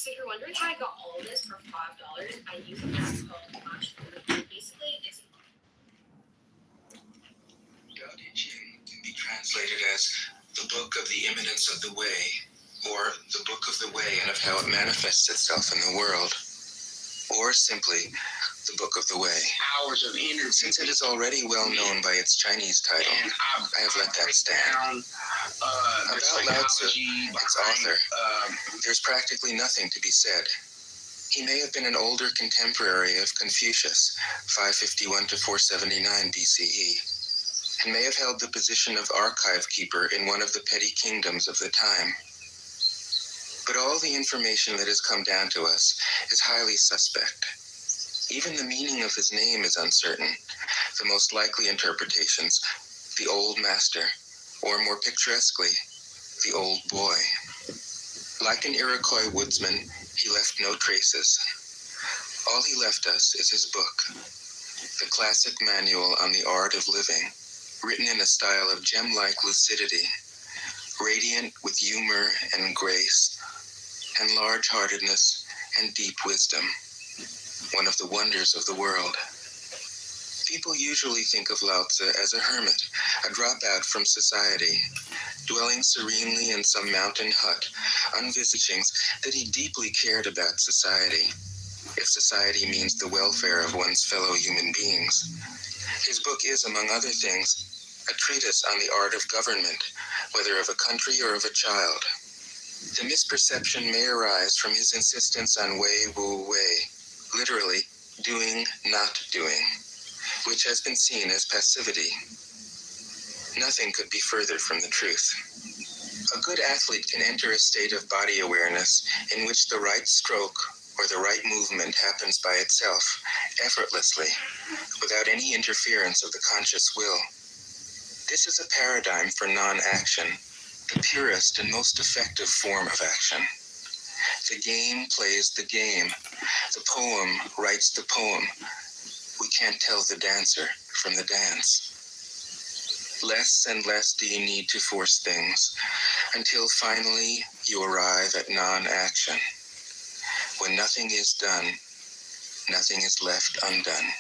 So if you're wondering how I got all of this for $5, I use an app called Match. Basically, it's Tao Te Ching can be translated as the book of the imminence of the way, or the book of the way and of how it manifests itself in the world, or simply the book of the way. Hours of energy. Since it is already well known by its Chinese title, I have let that stand. About Lao Tzu, its author, there's practically nothing to be said. He may have been an older contemporary of Confucius, 551 to 479 BCE, and may have held the position of archive keeper in one of the petty kingdoms of the time. But all the information that has come down to us is highly suspect. Even the meaning of his name is uncertain. The most likely interpretations, the old master, or more picturesquely, the old boy. Like an Iroquois woodsman, he left no traces. All he left us is his book, the classic manual on the art of living, written in a style of gem-like lucidity, radiant with humor and grace, and large-heartedness and deep wisdom, one of the wonders of the world. People usually think of Lao Tzu as a hermit, a dropout from society, dwelling serenely in some mountain hut, unvisaging that he deeply cared about society, if society means the welfare of one's fellow human beings. His book is, among other things, a treatise on the art of government, whether of a country or of a child. The misperception may arise from his insistence on wei wu wei, literally, doing, not doing, which has been seen as passivity. Nothing could be further from the truth. A good athlete can enter a state of body awareness in which the right stroke or the right movement happens by itself, effortlessly, without any interference of the conscious will. This is a paradigm for non-action, the purest and most effective form of action. The game plays the game. The poem writes the poem. We can't tell the dancer from the dance. Less and less do you need to force things, until finally you arrive at non-action. When nothing is done, nothing is left undone.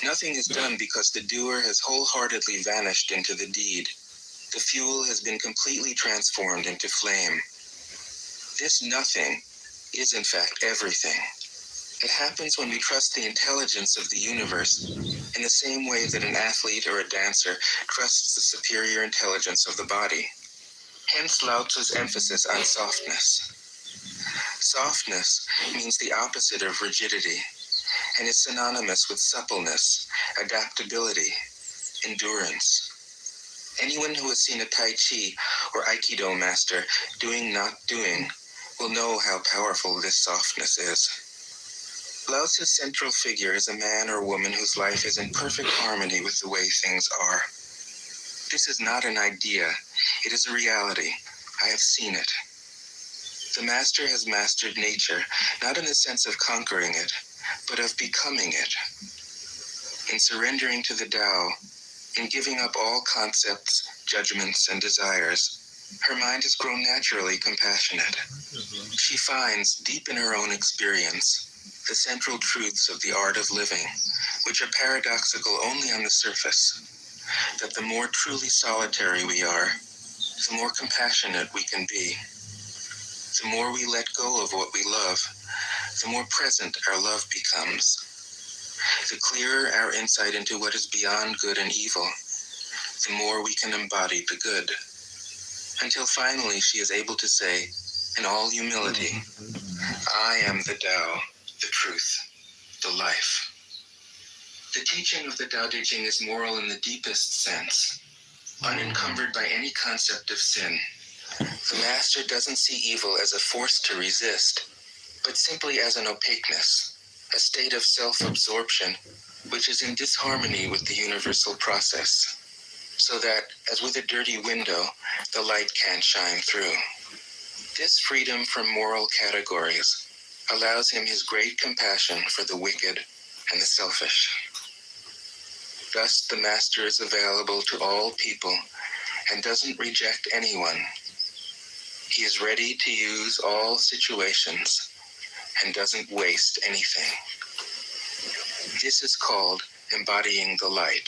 Nothing is done because the doer has wholeheartedly vanished into the deed. The fuel has been completely transformed into flame. This nothing is in fact everything. It happens when we trust the intelligence of the universe in the same way that an athlete or a dancer trusts the superior intelligence of the body. Hence Lao Tzu's emphasis on softness. Softness means the opposite of rigidity and is synonymous with suppleness, adaptability, endurance. Anyone who has seen a Tai Chi or Aikido master doing not doing will know how powerful this softness is. Lao Tzu's central figure is a man or woman whose life is in perfect harmony with the way things are. This is not an idea, it is a reality. I have seen it. The master has mastered nature, not in the sense of conquering it, but of becoming it. In surrendering to the Tao, in giving up all concepts, judgments, and desires, her mind has grown naturally compassionate. She finds, deep in her own experience, the central truths of the art of living, which are paradoxical only on the surface, that the more truly solitary we are, the more compassionate we can be. The more we let go of what we love, the more present our love becomes. The clearer our insight into what is beyond good and evil, the more we can embody the good. Until finally she is able to say, in all humility, I am the Tao, the truth, the life. The teaching of the Tao Te Ching is moral in the deepest sense, unencumbered by any concept of sin. The master doesn't see evil as a force to resist, but simply as an opaqueness, a state of self-absorption which is in disharmony with the universal process, so that, as with a dirty window, the light can't shine through. This freedom from moral categories allows him his great compassion for the wicked and the selfish. Thus, the master is available to all people and doesn't reject anyone. He is ready to use all situations and doesn't waste anything. This is called embodying the light.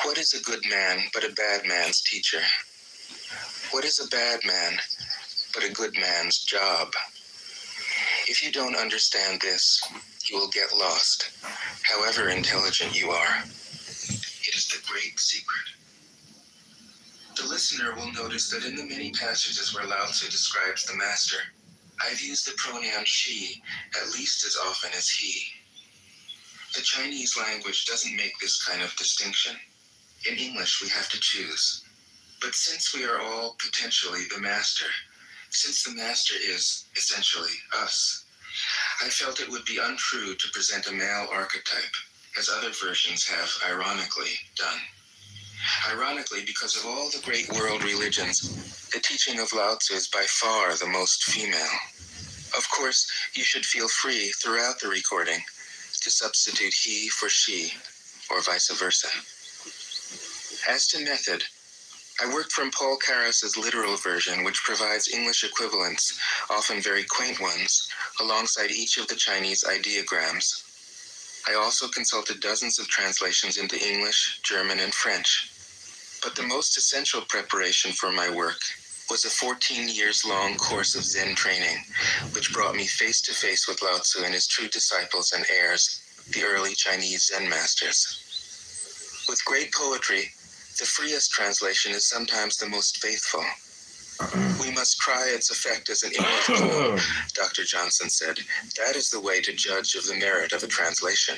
What is a good man but a bad man's teacher? What is a bad man but a good man's job? If you don't understand this, you will get lost, however intelligent you are. It is the great secret. The listener will notice that in the many passages where Lao Tzu describes the master, I've used the pronoun she at least as often as he. The Chinese language doesn't make this kind of distinction. In English, we have to choose. But since we are all potentially the master, since the master is essentially us, I felt it would be untrue to present a male archetype, as other versions have ironically done. Ironically, because of all the great world religions, the teaching of Lao Tzu is by far the most female. Of course, you should feel free throughout the recording to substitute he for she, or vice versa. As to method, I worked from Paul Karas's literal version, which provides English equivalents, often very quaint ones, alongside each of the Chinese ideograms. I also consulted dozens of translations into English, German, and French. But the most essential preparation for my work was a 14 years long course of Zen training, which brought me face to face with Lao Tzu and his true disciples and heirs, the early Chinese Zen masters. With great poetry, the freest translation is sometimes the most faithful. We must try its effect as an English poem, Dr. Johnson said. That is the way to judge of the merit of a translation.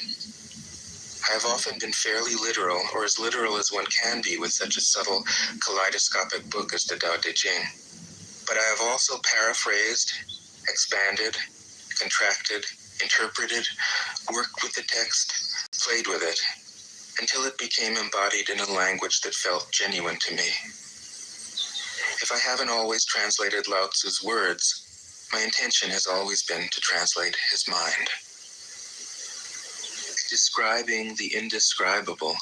I have often been fairly literal, or as literal as one can be with such a subtle, kaleidoscopic book as the Tao Te Ching. But I have also paraphrased, expanded, contracted, interpreted, worked with the text, played with it, until it became embodied in a language that felt genuine to me. If I haven't always translated Lao Tzu's words, my intention has always been to translate his mind. Describing the indescribable,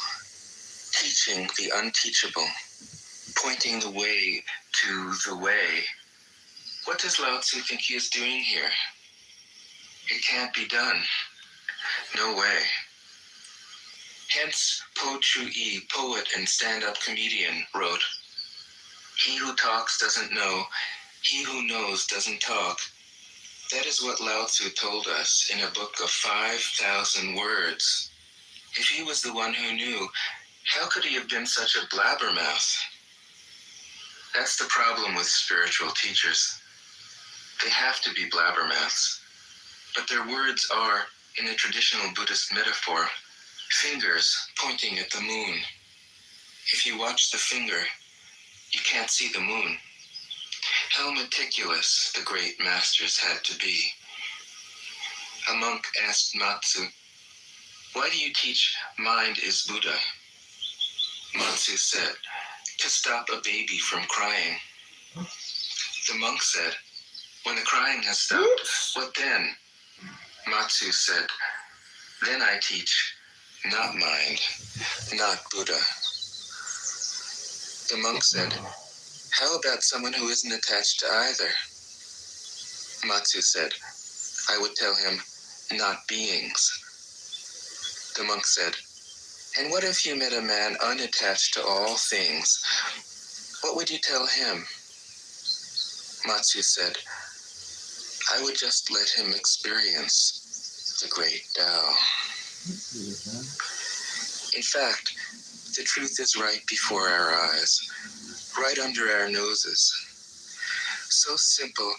teaching the unteachable, pointing the way to the way. What does Lao Tzu think he is doing here? It can't be done. No way. Hence, Po Chu-yi, poet and stand-up comedian, wrote, "He who talks doesn't know, he who knows doesn't talk." That is what Lao Tzu told us in a book of 5,000 words. If he was the one who knew, how could he have been such a blabbermouth? That's the problem with spiritual teachers. They have to be blabbermouths. But their words are, in the traditional Buddhist metaphor, fingers pointing at the moon. If you watch the finger, you can't see the moon. How meticulous the great masters had to be. A monk asked Matsu, "Why do you teach mind is Buddha?" Matsu said, "To stop a baby from crying." The monk said, "When the crying has stopped, what then?" Matsu said, "Then I teach, not mind, not Buddha." The monk said, "How about someone who isn't attached to either?" Matsu said, "I would tell him, not beings." The monk said, "And what if you met a man unattached to all things? What would you tell him?" Matsu said, "I would just let him experience the great Tao." In fact, the truth is right before our eyes, right under our noses. So simple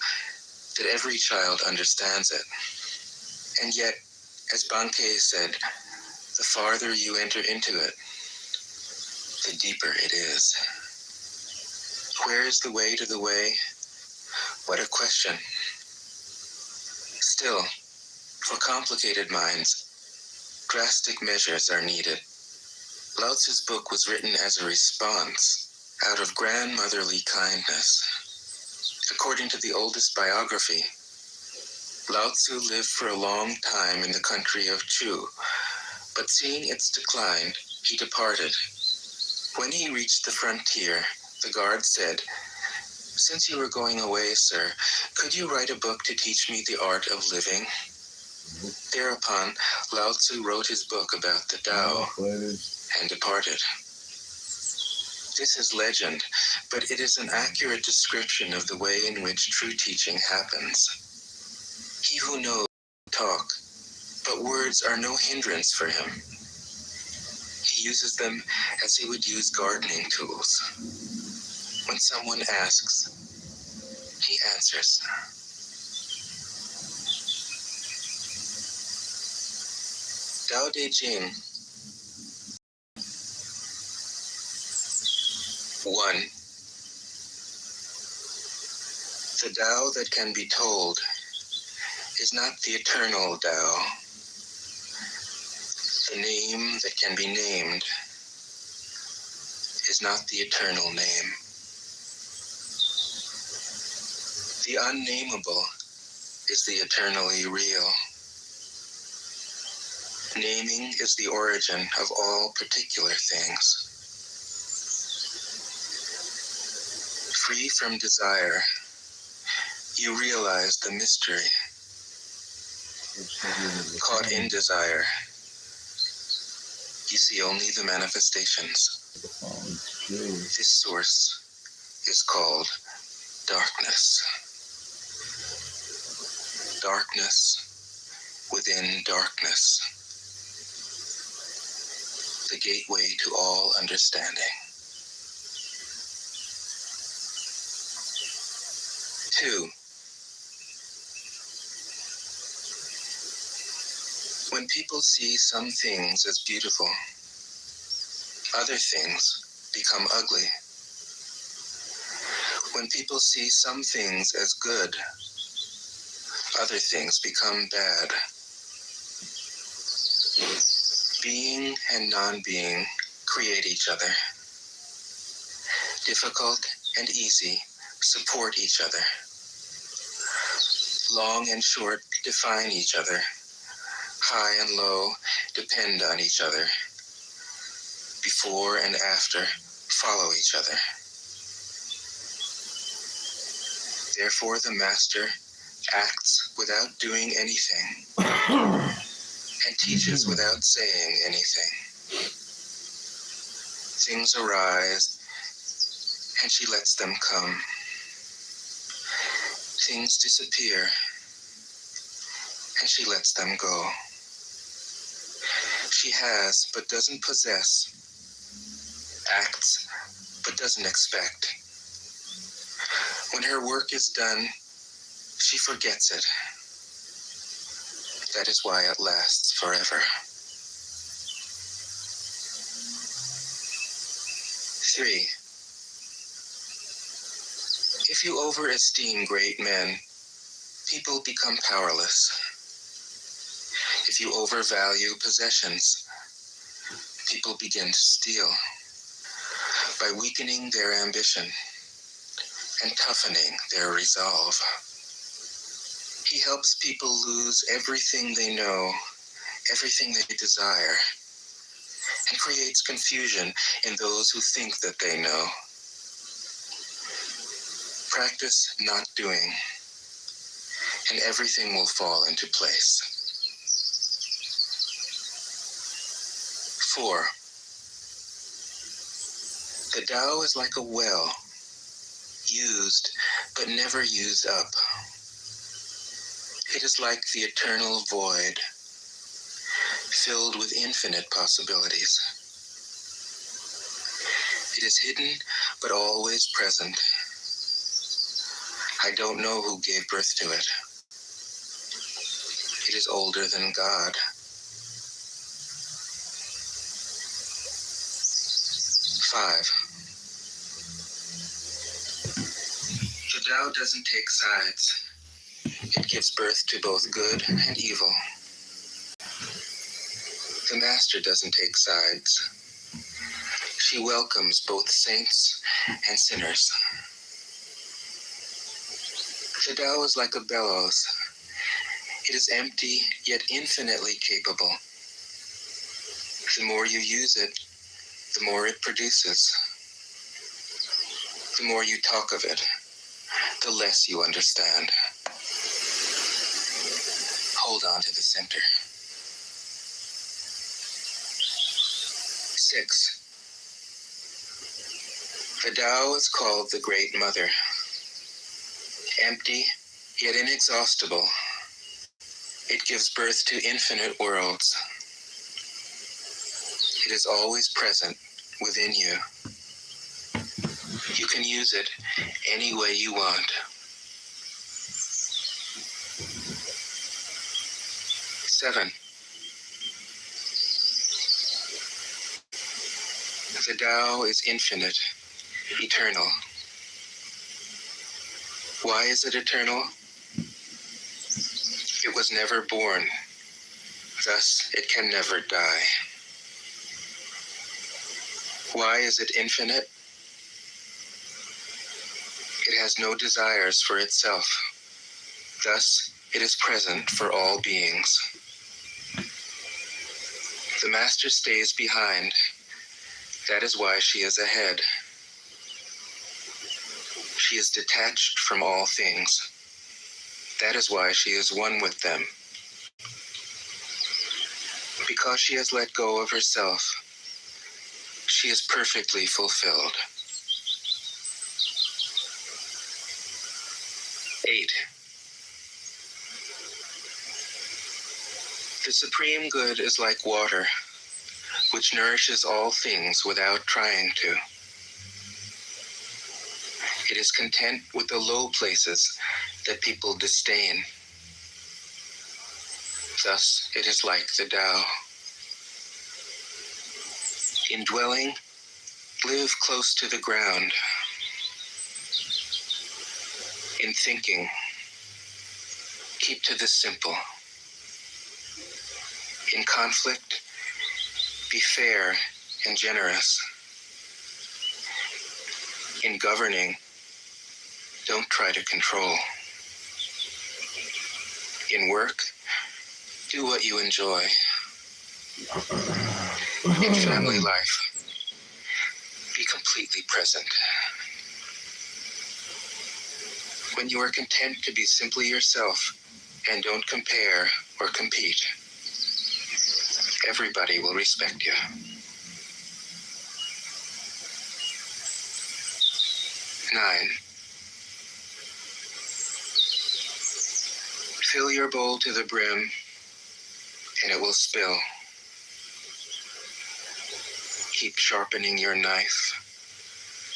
that every child understands it. And yet, as Bankei said, the farther you enter into it, the deeper it is. Where is the way to the way? What a question. Still, for complicated minds, drastic measures are needed. Lao Tzu's book was written as a response out of grandmotherly kindness. According to the oldest biography, Lao Tzu lived for a long time in the country of Chu, but seeing its decline, he departed. When he reached the frontier, the guard said, Since you are going away, sir, could you write a book to teach me the art of living? Thereupon, Lao Tzu wrote his book about the Tao and departed. This is legend, but it is an accurate description of the way in which true teaching happens. He who knows talk, but words are no hindrance for him. He uses them as he would use gardening tools. When someone asks, he answers. Tao Te Ching 1. The Tao that can be told is not the eternal Tao. The name that can be named is not the eternal name. The unnameable is the eternally real. Naming is the origin of all particular things. Free from desire, you realize the mystery. Caught in desire, you see only the manifestations. This source is called darkness. Darkness within darkness. The gateway to all understanding. 2. When people see some things as beautiful, other things become ugly. When people see some things as good, other things become bad. Being and non-being create each other. Difficult and easy support each other. Long and short define each other. High and low depend on each other. Before and after follow each other. Therefore, the master acts without doing anything and teaches without saying anything. Things arise and she lets them come. Things disappear and she lets them go. She has but doesn't possess, acts but doesn't expect. When her work is done, she forgets it. That is why it lasts forever. 3. If you overesteem great men, people become powerless. If you overvalue possessions, people begin to steal. By weakening their ambition and toughening their resolve, he helps people lose everything they know, everything they desire, and creates confusion in those who think that they know. Practice not doing, and everything will fall into place. 4. The Tao is like a well, used but never used up. It is like the eternal void, filled with infinite possibilities. It is hidden but always present. I don't know who gave birth to it. It is older than God. 5. The Tao doesn't take sides. It gives birth to both good and evil. The Master doesn't take sides. She welcomes both saints and sinners. The Tao is like a bellows. It is empty, yet infinitely capable. The more you use it, the more it produces. The more you talk of it, the less you understand. Hold on to the center. 6. The Tao is called the Great Mother. Empty, yet inexhaustible, it gives birth to infinite worlds. It is always present within you. You can use it any way you want. 7. The Tao is infinite, eternal. Why is it eternal? It was never born, thus it can never die. Why is it infinite? It has no desires for itself, thus it is present for all beings. The Master stays behind. That is why she is ahead. She is detached from all things. That is why she is one with them. Because she has let go of herself, she is perfectly fulfilled. 8. The supreme good is like water, which nourishes all things without trying to. It is content with the low places that people disdain. Thus, it is like the Tao. In dwelling, live close to the ground. In thinking, keep to the simple. In conflict, be fair and generous. In governing, don't try to control. In work, do what you enjoy. In family life, be completely present. When you are content to be simply yourself and don't compare or compete, everybody will respect you. 9. Fill your bowl to the brim, and it will spill. Keep sharpening your knife,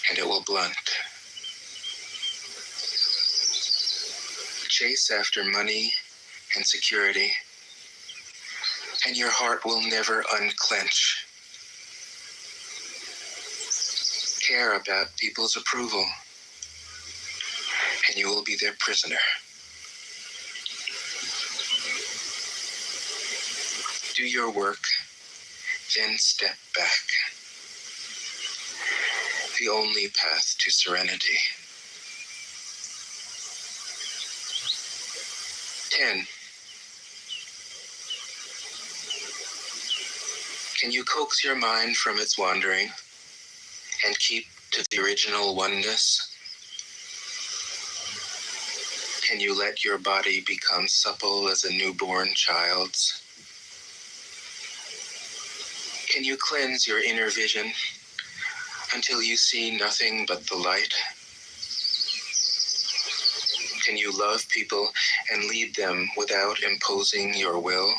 and it will blunt. Chase after money and security, and your heart will never unclench. Care about people's approval, and you will be their prisoner. Do your work, then step back. The only path to serenity. 10. Can you coax your mind from its wandering and keep to the original oneness? Can you let your body become supple as a newborn child's? Can you cleanse your inner vision until you see nothing but the light? Can you love people and lead them without imposing your will?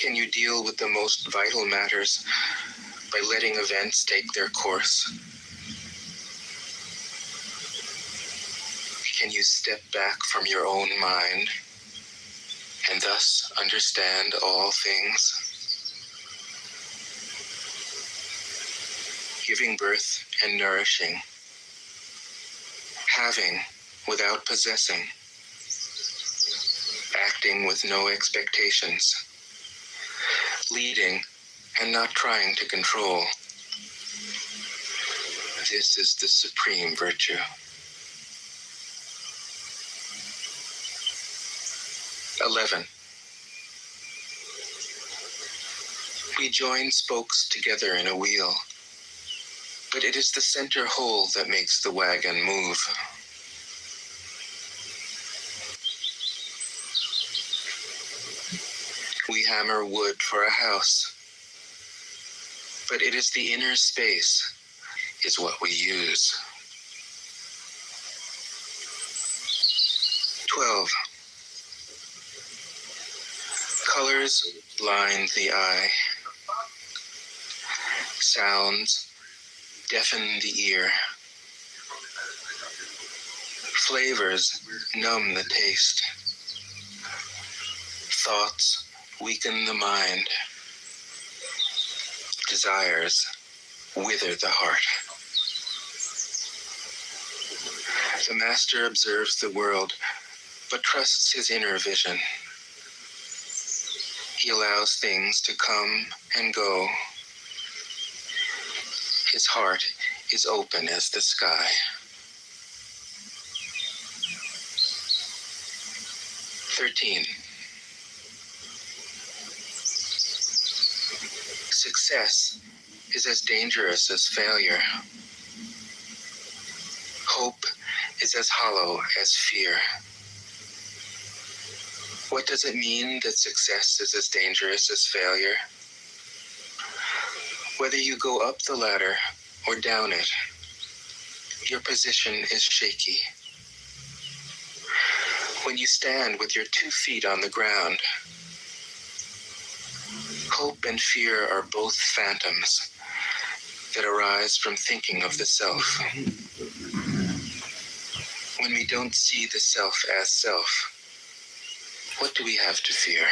Can you deal with the most vital matters by letting events take their course? Can you step back from your own mind and thus understand all things? Giving birth and nourishing, having without possessing, acting with no expectations, leading and not trying to control. This is the supreme virtue. 11. We join spokes together in a wheel. but it is the center hole that makes the wagon move. We hammer wood for a house, but it is the inner space is what we use. 12. Colors blind the eye. Sounds deafen the ear. Flavors numb the taste. Thoughts weaken the mind. Desires wither the heart. The master observes the world, but trusts his inner vision. He allows things to come and go. His heart is open as the sky. 13. Success is as dangerous as failure. Hope is as hollow as fear. What does it mean that success is as dangerous as failure? Whether you go up the ladder or down it, your position is shaky. When you stand with your 2 feet on the ground, hope and fear are both phantoms that arise from thinking of the self. When we don't see the self as self, what do we have to fear?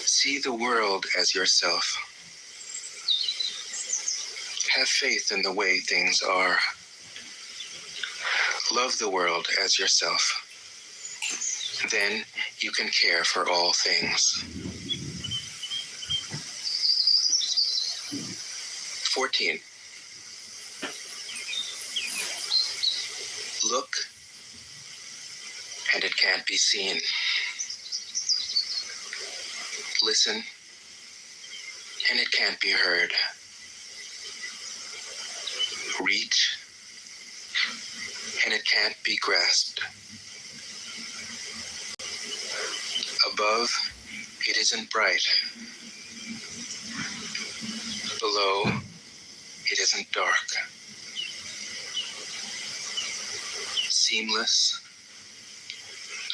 See the world as yourself. Have faith in the way things are. Love the world as yourself. Then you can care for all things. 14. Look, and it can't be seen. Listen, and it can't be heard. Reach, and it can't be grasped. Above, it isn't bright. Below, it isn't dark. Seamless,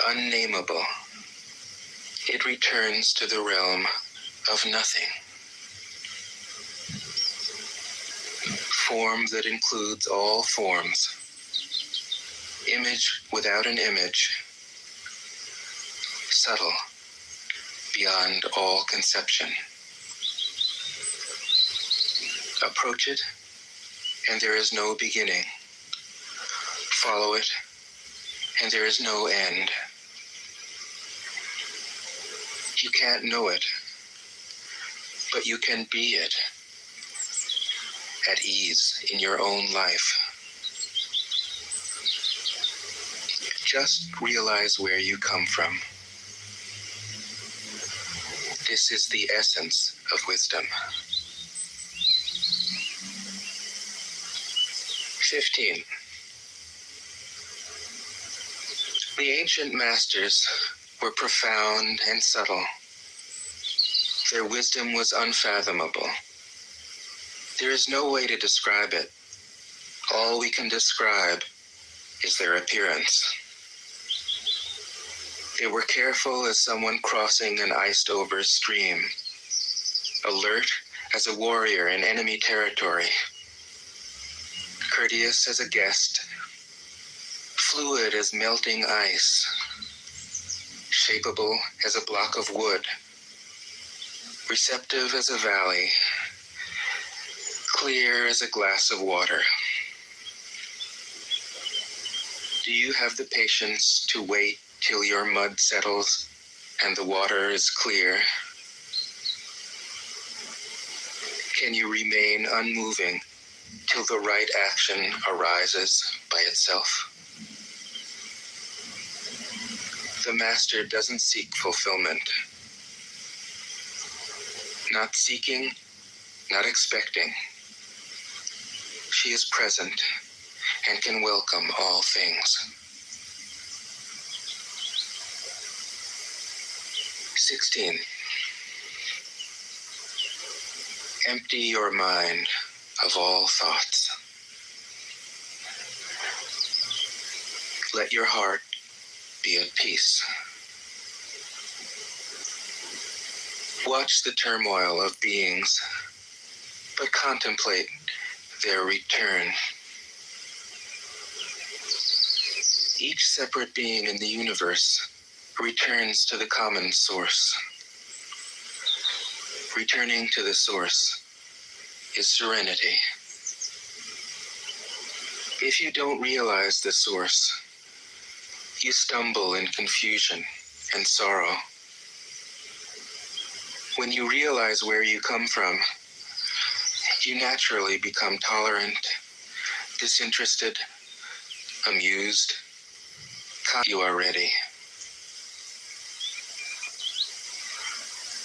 unnameable, it returns to the realm of nothing. Form that includes all forms. Image without an image. Subtle, beyond all conception. Approach it, and there is no beginning. Follow it, and there is no end. You can't know it, but you can be it, at ease in your own life. Just realize where you come from. This is the essence of wisdom. 15. The ancient masters were profound and subtle. Their wisdom was unfathomable. There is no way to describe it. All we can describe is their appearance. They were careful as someone crossing an iced-over stream, alert as a warrior in enemy territory, courteous as a guest, fluid as melting ice, shapeable as a block of wood, receptive as a valley, clear as a glass of water. Do you have the patience to wait till your mud settles and the water is clear? Can you remain unmoving till the right action arises by itself? The master doesn't seek fulfillment. Not seeking not expecting. She is present and can welcome all things. 16. Empty your mind of all thoughts. Let your heart be at peace. Watch the turmoil of beings, but contemplate their return. Each separate being in the universe returns to the common source. Returning to the source is serenity. If you don't realize the source, you stumble in confusion and sorrow. When you realize where you come from, you naturally become tolerant, disinterested, amused. You are ready.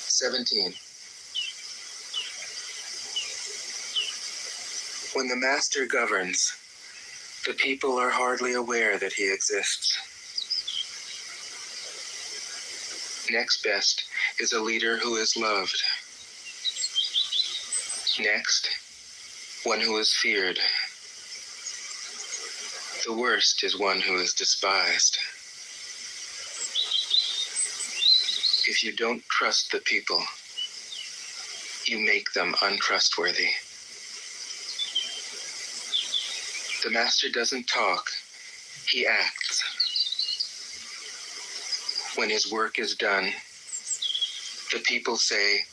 17. When the master governs, the people are hardly aware that he exists. Next best is a leader who is loved. Next, one who is feared. The worst is one who is despised. If you don't trust the people, you make them untrustworthy. The master doesn't talk, he acts. When his work is done, the people say,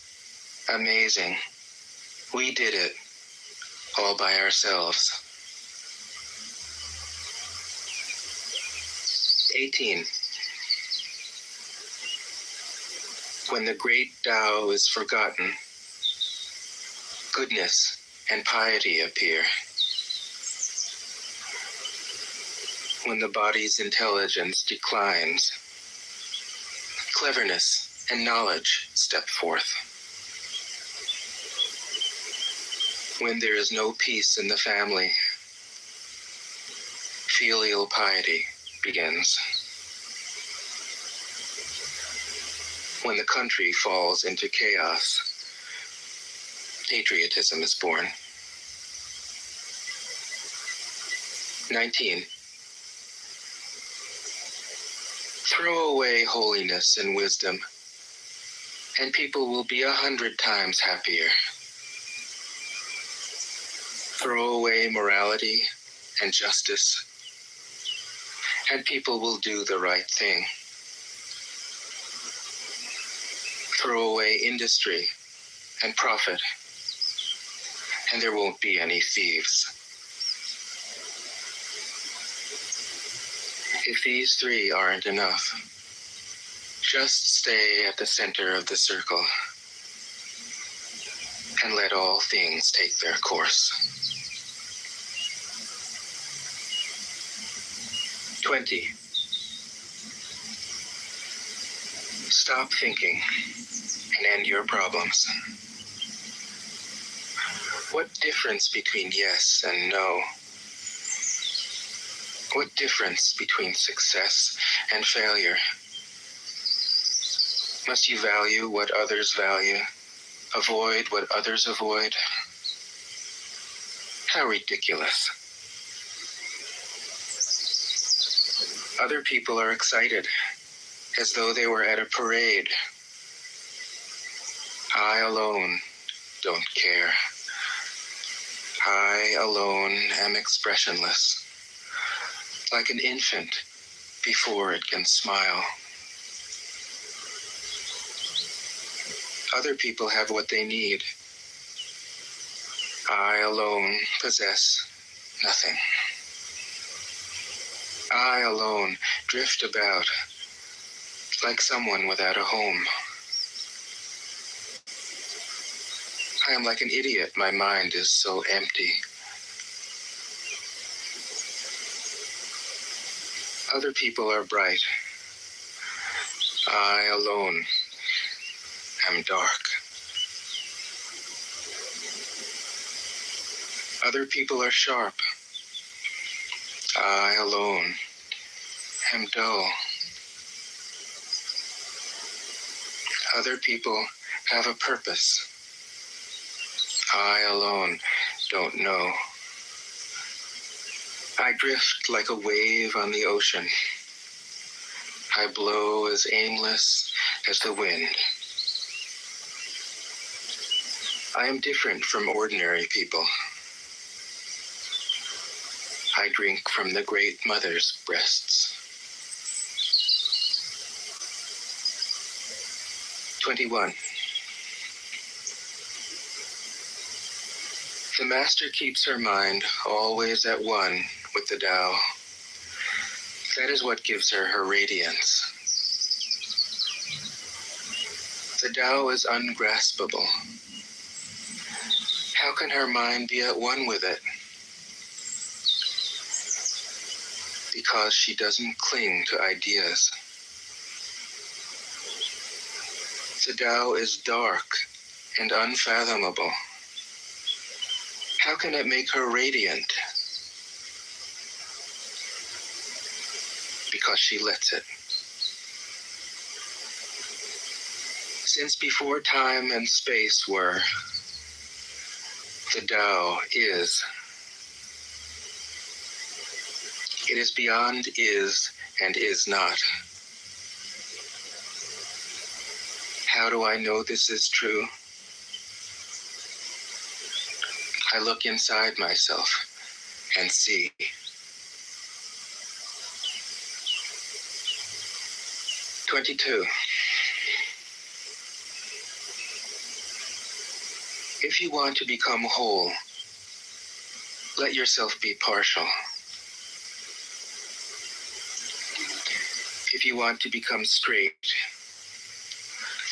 "Amazing, we did it, all by ourselves." 18. When the great Tao is forgotten, goodness and piety appear. When the body's intelligence declines, cleverness and knowledge step forth. When there is no peace in the family, filial piety begins. When the country falls into chaos, patriotism is born. 19. Throw away holiness and wisdom, and people will be 100 times happier. Throw away morality and justice, and people will do the right thing. Throw away industry and profit, and there won't be any thieves. If these three aren't enough, just stay at the center of the circle and let all things take their course. 20. Stop thinking and end your problems. What difference between yes and no? What difference between success and failure? Must you value what others value? Avoid what others avoid? How ridiculous. Other people are excited, as though they were at a parade. I alone don't care. I alone am expressionless, like an infant before it can smile. Other people have what they need. I alone possess nothing. I alone drift about like someone without a home. I am like an idiot. My mind is so empty. Other people are bright. I alone am dark. Other people are sharp. I alone am dull. Other people have a purpose. I alone don't know. I drift like a wave on the ocean. I blow as aimless as the wind. I am different from ordinary people. I drink from the Great Mother's breasts. 21. The Master keeps her mind always at one with the Tao. That is what gives her her radiance. The Tao is ungraspable. How can her mind be at one with it? Because she doesn't cling to ideas. The Tao is dark and unfathomable. How can it make her radiant? Because she lets it. Since before time and space were, the Tao is. It is beyond is and is not. How do I know this is true? I look inside myself and see. 22. If you want to become whole, let yourself be partial. If you want to become straight,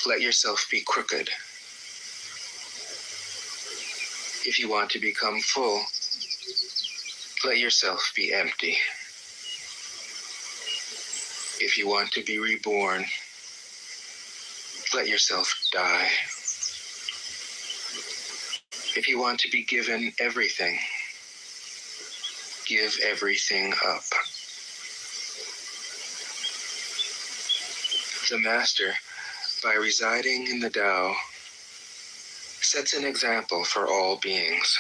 let yourself be crooked. If you want to become full, let yourself be empty. If you want to be reborn, let yourself die. If you want to be given everything, give everything up. The Master, by residing in the Tao, sets an example for all beings.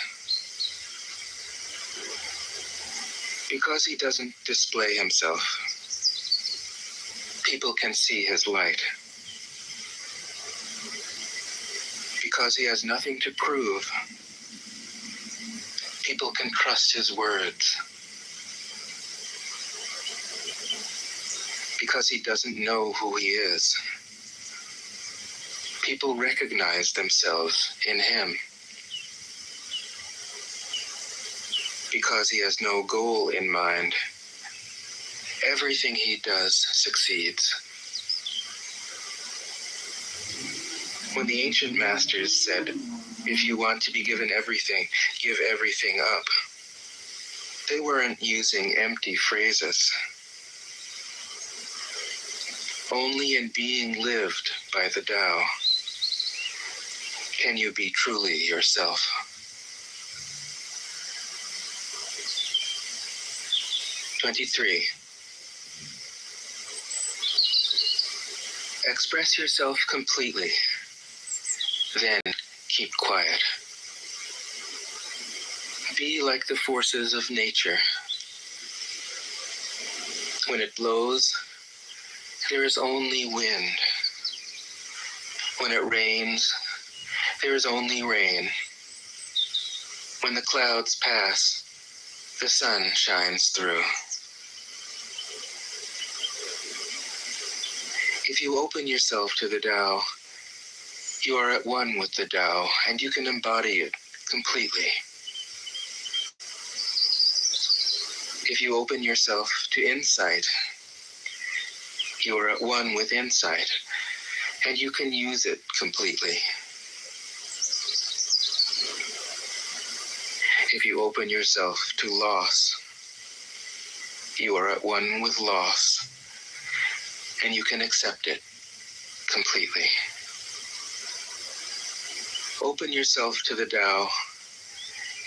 Because he doesn't display himself, people can see his light. Because he has nothing to prove, people can trust his words. Because he doesn't know who he is, people recognize themselves in him. Because he has no goal in mind, everything he does succeeds. When the ancient masters said, if you want to be given everything, give everything up, they weren't using empty phrases. Only in being lived by the Tao can you be truly yourself. 23. Express yourself completely, then keep quiet. Be like the forces of nature. When it blows, there is only wind. When it rains, there is only rain. When the clouds pass, the sun shines through. If you open yourself to the Tao, you are at one with the Tao, and you can embody it completely. If you open yourself to insight, you are at one with insight, and you can use it completely. If you open yourself to loss, you are at one with loss, and you can accept it completely. Open yourself to the Tao,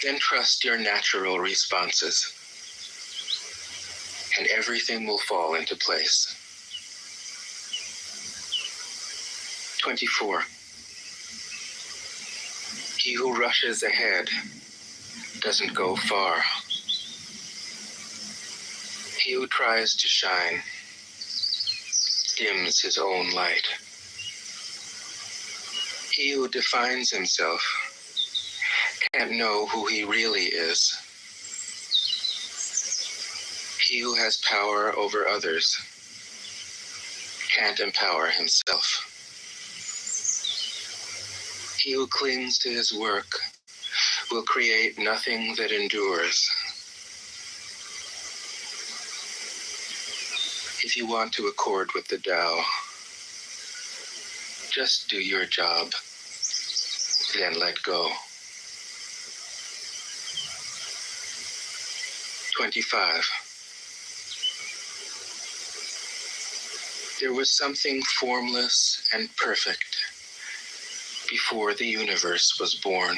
Then trust your natural responses, and everything will fall into place. 24. He who rushes ahead doesn't go far. He who tries to shine dims his own light. He who defines himself can't know who he really is. He who has power over others can't empower himself. He who clings to his work will create nothing that endures. If you want to accord with the Tao, just do your job, then let go. 25. There was something formless and perfect before the universe was born.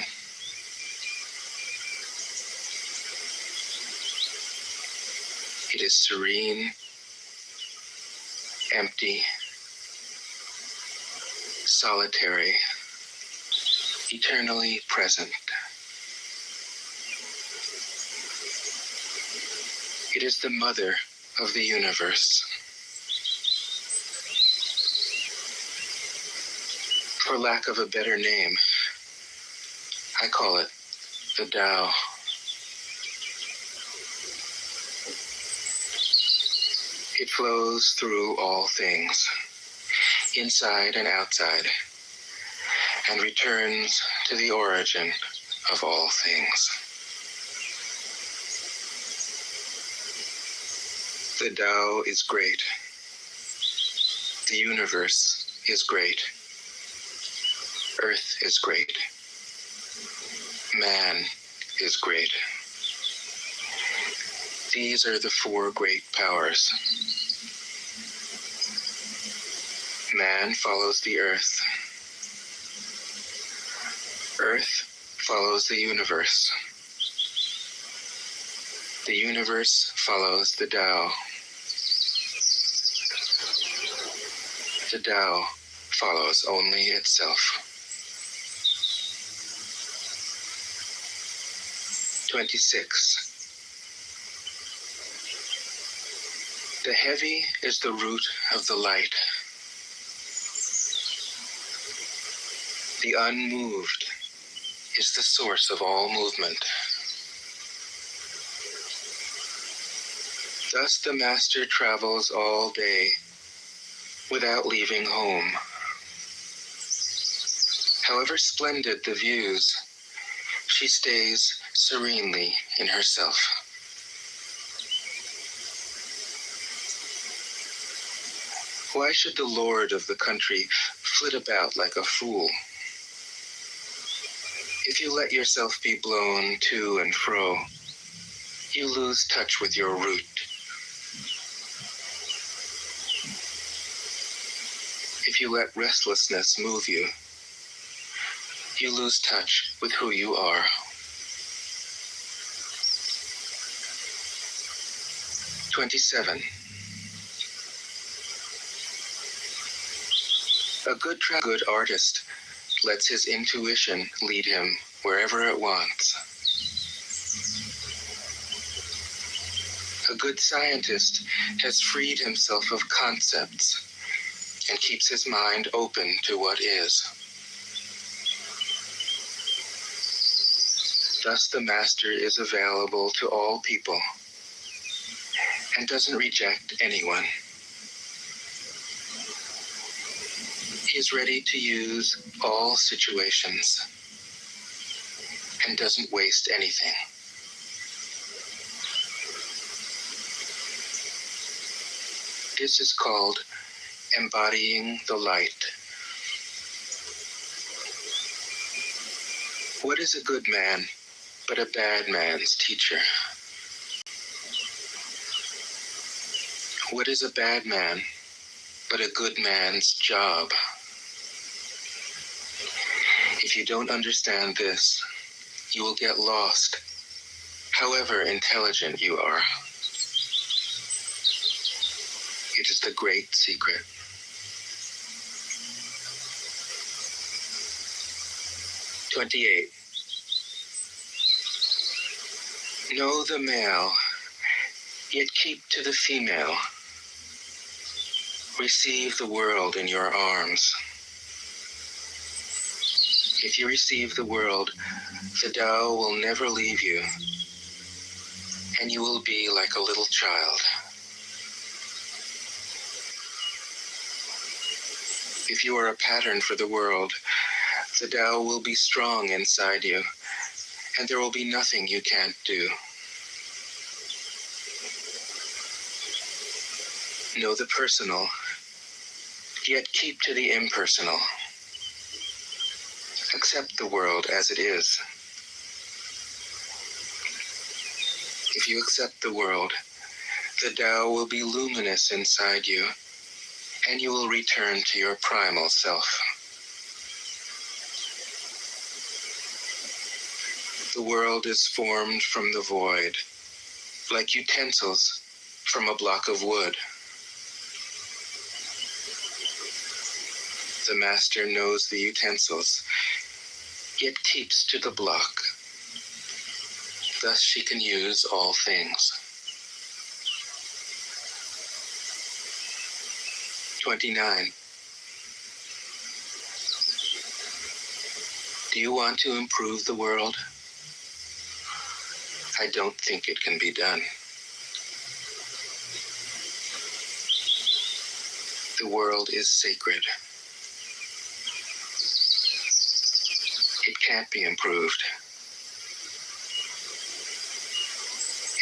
It is serene, empty, solitary, eternally present. It is the mother of the universe. For lack of a better name, I call it the Tao. It flows through all things, inside and outside, and returns to the origin of all things. The Tao is great. The universe is great. Earth is great. Man is great. These are the four great powers. Man follows the earth. Earth follows the universe. The universe follows the Tao. The Tao follows only itself. 26. The heavy is the root of the light. The unmoved is the source of all movement. Thus the master travels all day without leaving home. However splendid the views, she stays serenely in herself. Why should the lord of the country flit about like a fool? If you let yourself be blown to and fro, you lose touch with your root. If you let restlessness move you, you lose touch with who you are. 27. A good artist lets his intuition lead him wherever it wants. A good scientist has freed himself of concepts and keeps his mind open to what is. Thus the master is available to all people and doesn't reject anyone. He is ready to use all situations and doesn't waste anything. This is called embodying the light. What is a good man but a bad man's teacher? What is a bad man but a good man's job? If you don't understand this, You will get lost, however intelligent you are. It is the great secret. 28. Know the male, yet keep to the female. Receive the world in your arms. If you receive the world, the Tao will never leave you, and you will be like a little child. If you are a pattern for the world, the Tao will be strong inside you, and there will be nothing you can't do. Know the personal, yet keep to the impersonal. Accept the world as it is. If you accept the world, the Tao will be luminous inside you, and you will return to your primal self. The world is formed from the void, like utensils from a block of wood. The master knows the utensils, yet keeps to the block. Thus she can use all things. 29. Do you want to improve the world? I don't think it can be done. The world is sacred. It can't be improved.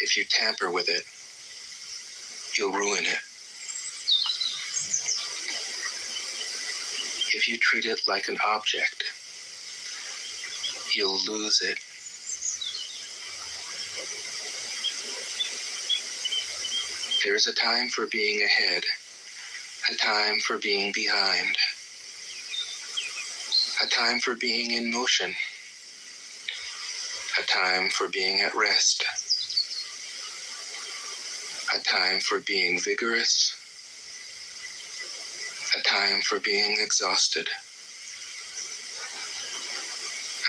If you tamper with it, you'll ruin it. If you treat it like an object, you'll lose it. There is a time for being ahead, a time for being behind, a time for being in motion, a time for being at rest, a time for being vigorous, a time for being exhausted,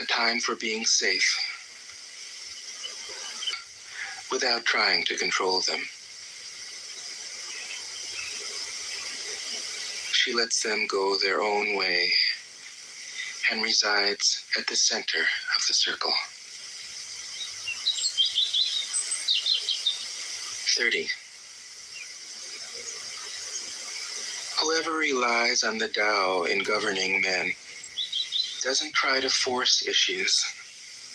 a time for being safe, without trying to control them. She lets them go their own way and resides at the center of the circle. 30. Whoever relies on the Tao in governing men doesn't try to force issues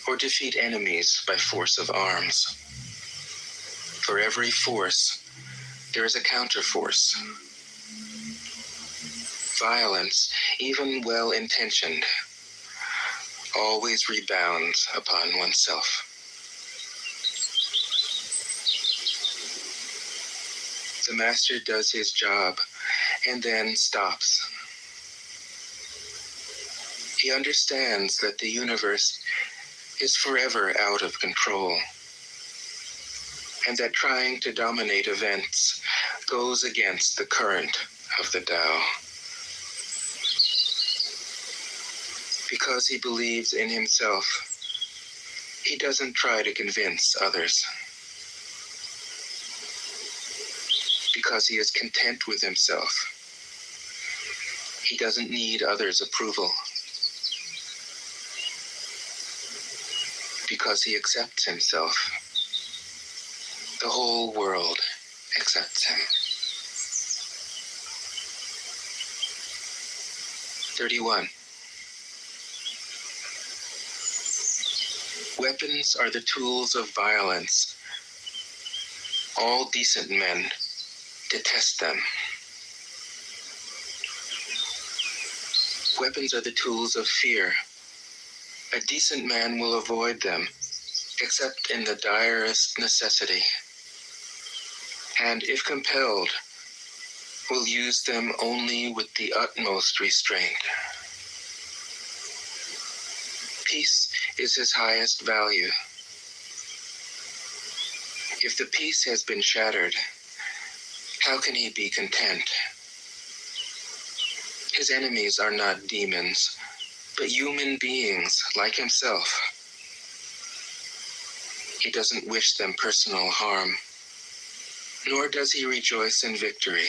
or defeat enemies by force of arms. For every force, there is a counterforce. Violence, even well-intentioned, always rebounds upon oneself. The master does his job and then stops. He understands that the universe is forever out of control, and that trying to dominate events goes against the current of the Tao. Because he believes in himself, he doesn't try to convince others. Because he is content with himself, he doesn't need others' approval. Because he accepts himself, the whole world accepts him. 31. Weapons are the tools of violence. All decent men detest them. Weapons are the tools of fear. A decent man will avoid them, except in the direst necessity, and if compelled, will use them only with the utmost restraint. Peace is his highest value. If the peace has been shattered, how can he be content? His enemies are not demons, but human beings like himself. He doesn't wish them personal harm, nor does he rejoice in victory.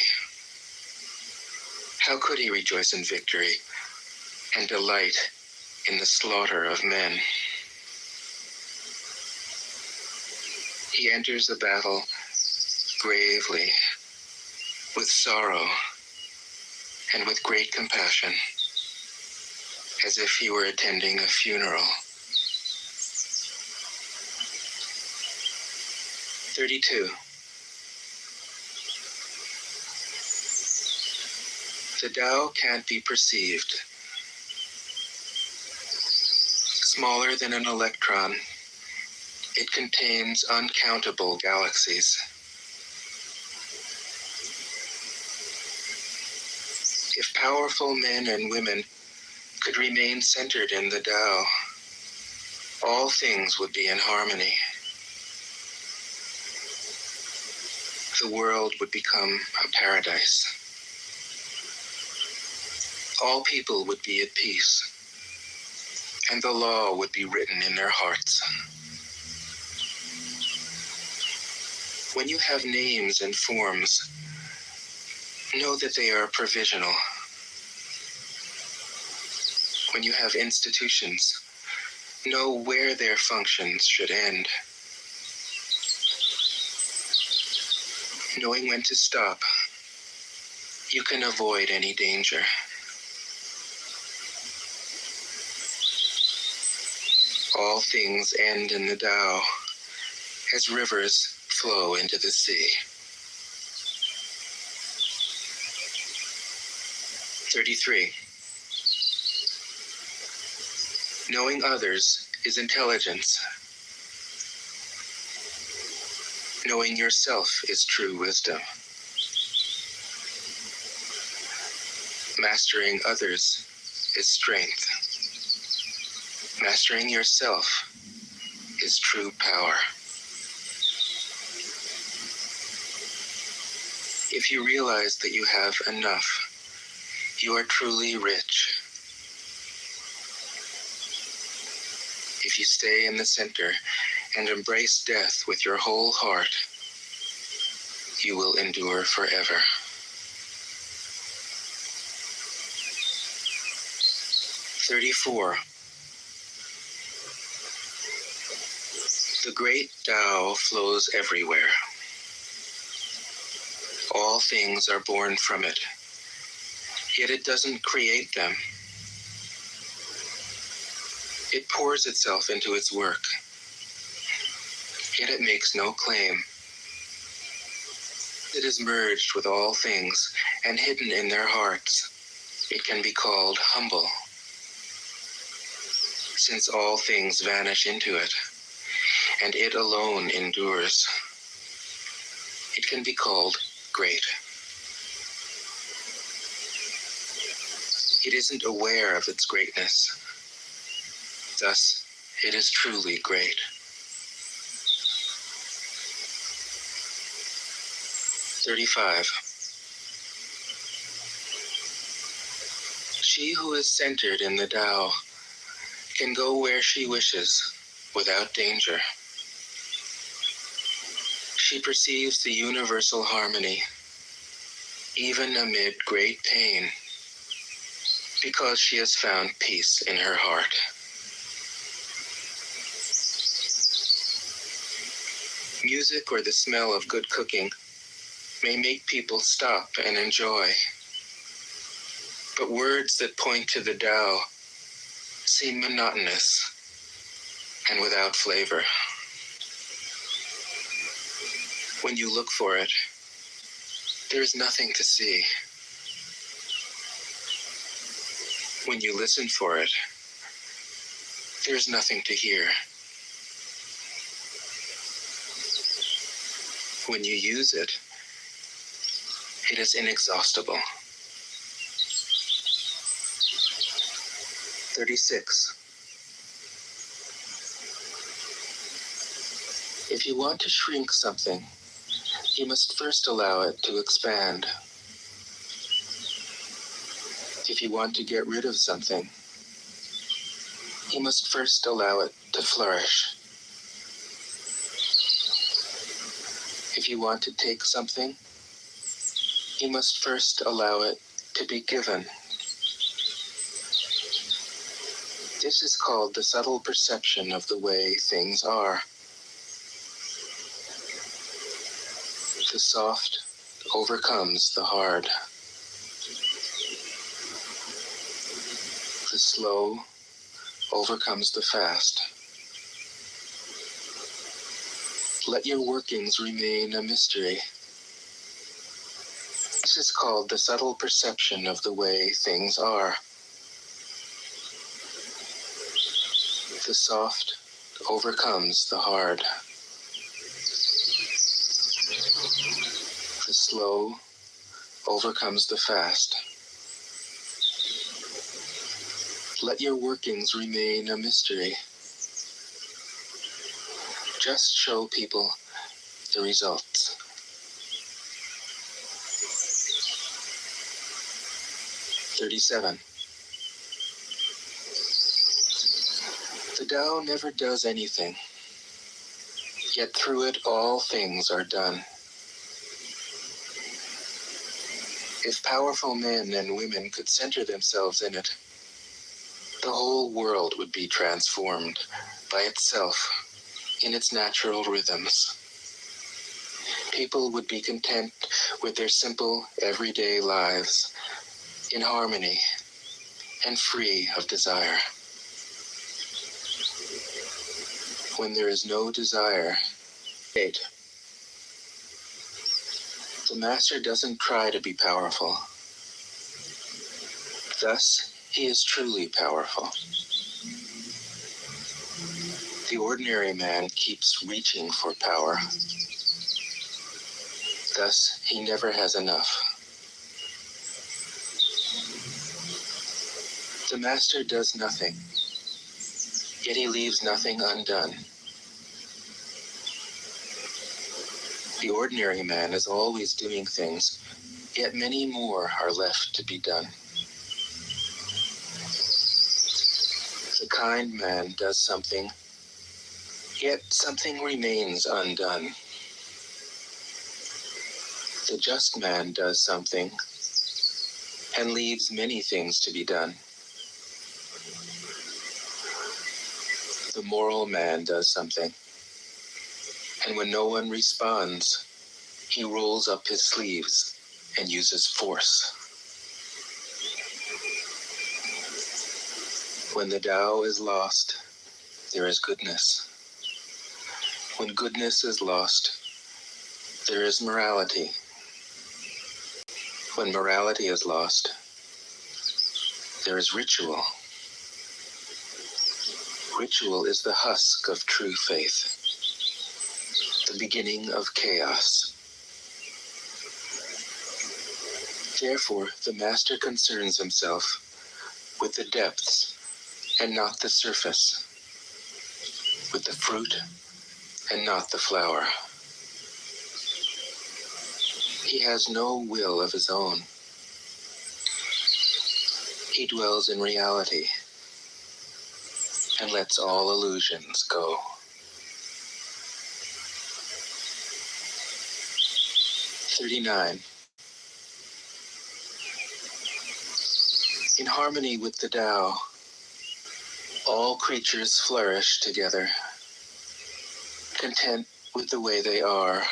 How could he rejoice in victory and delight in the slaughter of men? He enters a battle gravely, with sorrow, and with great compassion, as if he were attending a funeral. 32. The Tao can't be perceived. Smaller than an electron, it contains uncountable galaxies. If powerful men and women could remain centered in the Tao, all things would be in harmony. The world would become a paradise. All people would be at peace, and the law would be written in their hearts. When you have names and forms, know that they are provisional. When you have institutions, know where their functions should end. Knowing when to stop, you can avoid any danger. All things end in the Tao, as rivers flow into the sea. 33. Knowing others is intelligence. Knowing yourself is true wisdom. Mastering others is strength. Mastering yourself is true power. If you realize that you have enough, you are truly rich. If you stay in the center and embrace death with your whole heart, you will endure forever. 34. The great Tao flows everywhere. All things are born from it, yet it doesn't create them. It pours itself into its work, yet it makes no claim. It is merged with all things and hidden in their hearts. It can be called humble, since all things vanish into it, and it alone endures. It can be called great. It isn't aware of its greatness. Thus, it is truly great. 35. She who is centered in the Tao can go where she wishes without danger. She perceives the universal harmony, even amid great pain, because she has found peace in her heart. Music or the smell of good cooking may make people stop and enjoy, but words that point to the Tao seem monotonous and without flavor. When you look for it, there is nothing to see. When you listen for it, there is nothing to hear. When you use it, it is inexhaustible. 36. If you want to shrink something, you must first allow it to expand. If you want to get rid of something, you must first allow it to flourish. If you want to take something, you must first allow it to be given. This is called the subtle perception of the way things are. The soft overcomes the hard. The slow overcomes the fast. Let your workings remain a mystery. This is called the subtle perception of the way things are. The soft overcomes the hard. The slow overcomes the fast. Let your workings remain a mystery. Just show people the results. "37. The Tao never does anything, yet through it all things are done. If powerful men and women could center themselves in it, the whole world would be transformed by itself in its natural rhythms. People would be content with their simple, everyday lives, in harmony and free of desire. When there is no desire, 8. The Master doesn't try to be powerful. Thus, he is truly powerful. The ordinary man keeps reaching for power. Thus, he never has enough. The Master does nothing, yet he leaves nothing undone. The ordinary man is always doing things, yet many more are left to be done. The kind man does something, yet something remains undone. The just man does something, and leaves many things to be done. The moral man does something, and when no one responds, he rolls up his sleeves and uses force. When the Tao is lost, there is goodness. When goodness is lost, there is morality. When morality is lost, there is ritual. Ritual is the husk of true faith, the beginning of chaos. Therefore, the Master concerns himself with the depths and not the surface, with the fruit and not the flower. He has no will of his own. He dwells in reality and lets all illusions go. "39. In harmony with the Tao, all creatures flourish together, content with the way they are,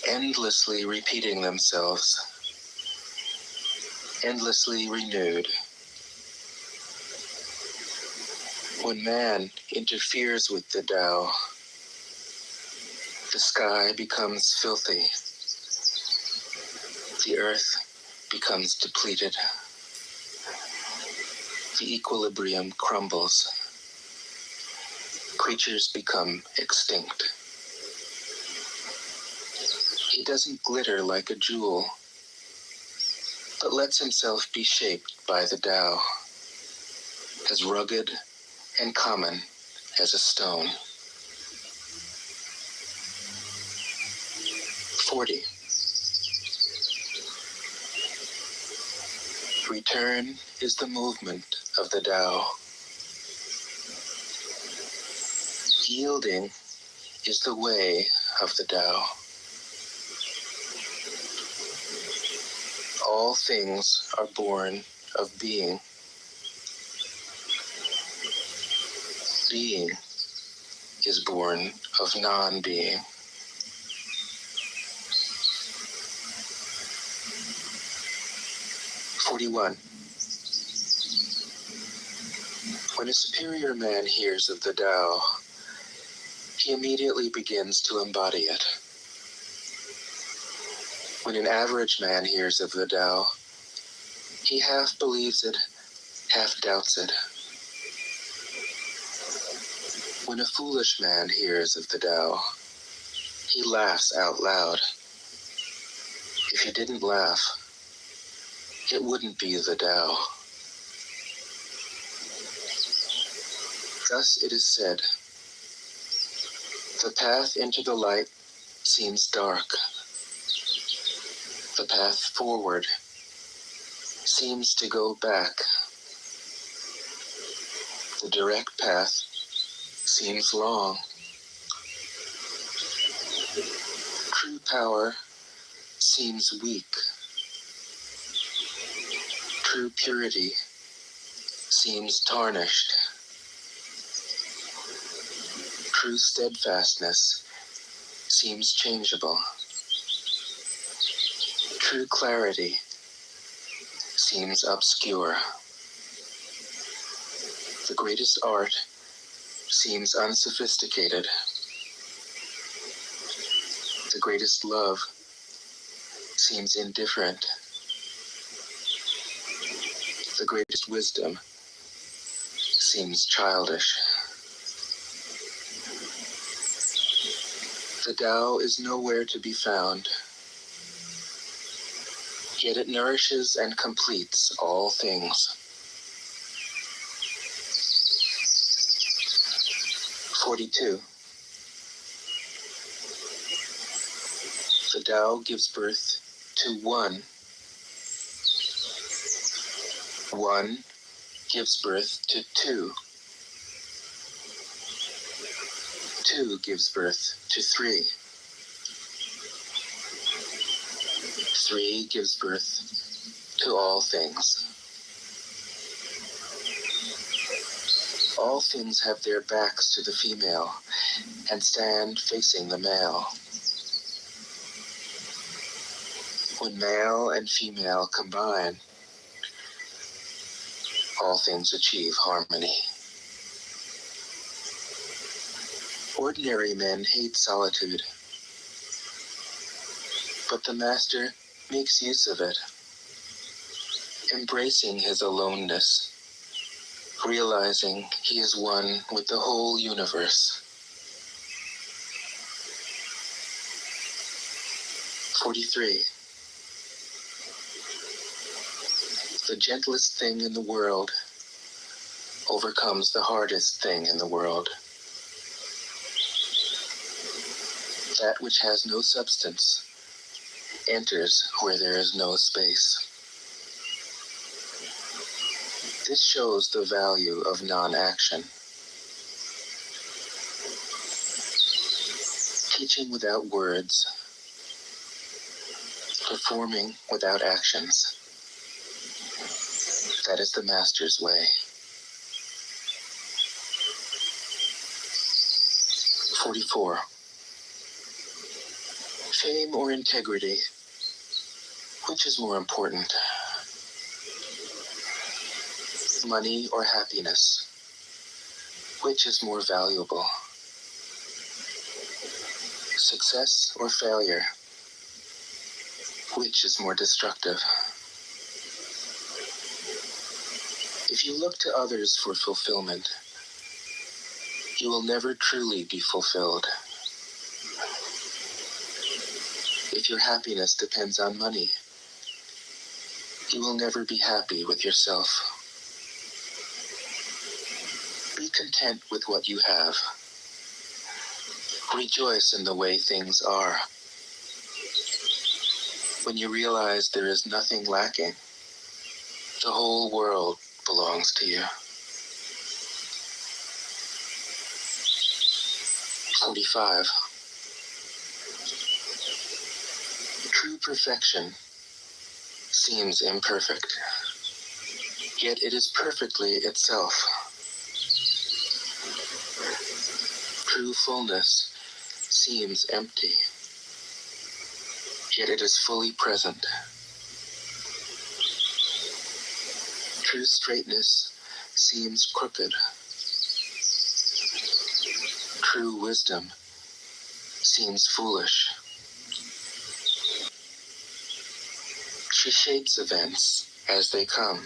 endlessly repeating themselves, endlessly renewed. When man interferes with the Tao, the sky becomes filthy, the earth becomes depleted, the equilibrium crumbles, creatures become extinct. He doesn't glitter like a jewel, but lets himself be shaped by the Tao, as rugged and common as a stone. 40. Return is the movement of the Tao. Yielding is the way of the Tao. All things are born of being. Being is born of non-being. "41. When a superior man hears of the Tao, he immediately begins to embody it. When an average man hears of the Tao, he half believes it, half doubts it. When a foolish man hears of the Tao, he laughs out loud. If he didn't laugh, it wouldn't be the Tao. Thus it is said, the path into the light seems dark. The path forward seems to go back. The direct path seems long. True power seems weak. True purity seems tarnished. True steadfastness seems changeable. True clarity seems obscure. The greatest art seems unsophisticated. The greatest love seems indifferent. The greatest wisdom seems childish. The Tao is nowhere to be found, yet it nourishes and completes all things. 42. The Tao gives birth to one. One gives birth to two. Two gives birth to three. Three gives birth to all things. All things have their backs to the female and stand facing the male. When male and female combine, all things achieve harmony. Ordinary men hate solitude, but the Master makes use of it, embracing his aloneness, realizing he is one with the whole universe. 43. The gentlest thing in the world overcomes the hardest thing in the world. That which has no substance enters where there is no space. This shows the value of non-action. Teaching without words, performing without actions. That is the Master's way. 44. Fame or integrity, which is more important? Money or happiness, which is more valuable? Success or failure, which is more destructive? If you look to others for fulfillment, you will never truly be fulfilled. If your happiness depends on money, you will never be happy with yourself. Be content with what you have. Rejoice in the way things are. When you realize there is nothing lacking, the whole world belongs to you. 45. True perfection seems imperfect, yet it is perfectly itself. True fullness seems empty, yet it is fully present. True straightness seems crooked. True wisdom seems foolish. She shapes events as they come.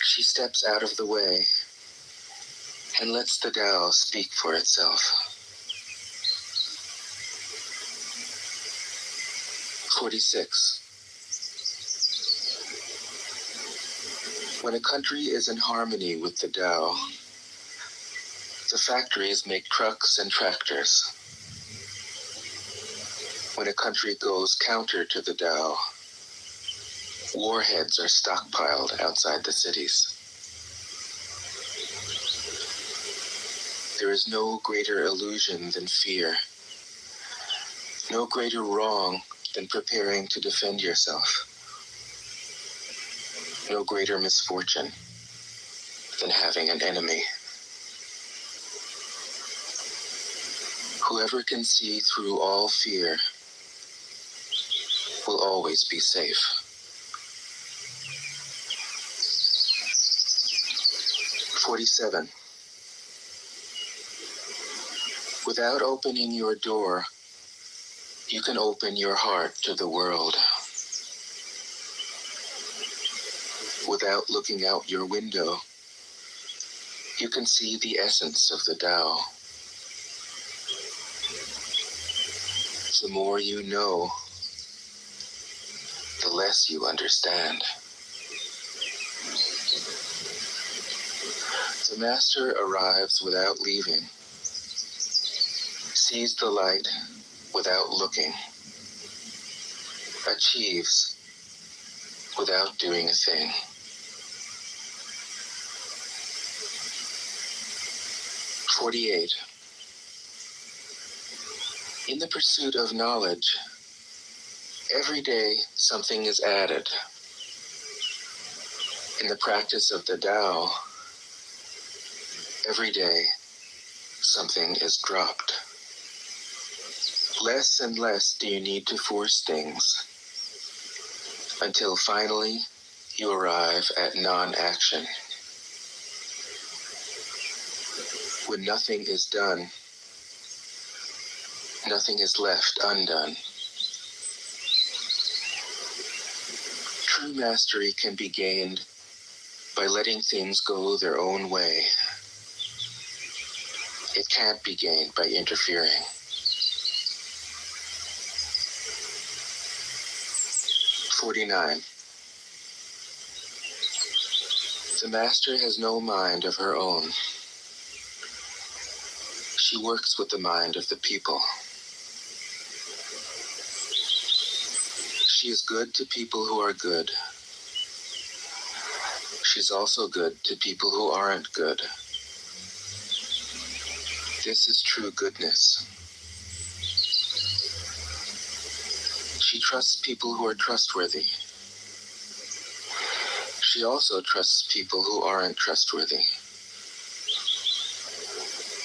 She steps out of the way and lets the Tao speak for itself. 46. When a country is in harmony with the Tao, the factories make trucks and tractors. When a country goes counter to the Tao, warheads are stockpiled outside the cities. There is no greater illusion than fear, no greater wrong than preparing to defend yourself, no greater misfortune than having an enemy. Whoever can see through all fear will always be safe. 47. Without opening your door, you can open your heart to the world. Without looking out your window, you can see the essence of the Tao. The more you know, the less you understand. The master arrives without leaving, sees the light without looking, achieves without doing a thing. 48. In the pursuit of knowledge, every day something is added. In the practice of the Tao, every day something is dropped. Less and less do you need to force things, until finally you arrive at non-action. When nothing is done, nothing is left undone. True mastery can be gained by letting things go their own way. It can't be gained by interfering. 49. The master has no mind of her own. She works with the mind of the people. She is good to people who are good. She's also good to people who aren't good. This is true goodness. She trusts people who are trustworthy. She also trusts people who aren't trustworthy.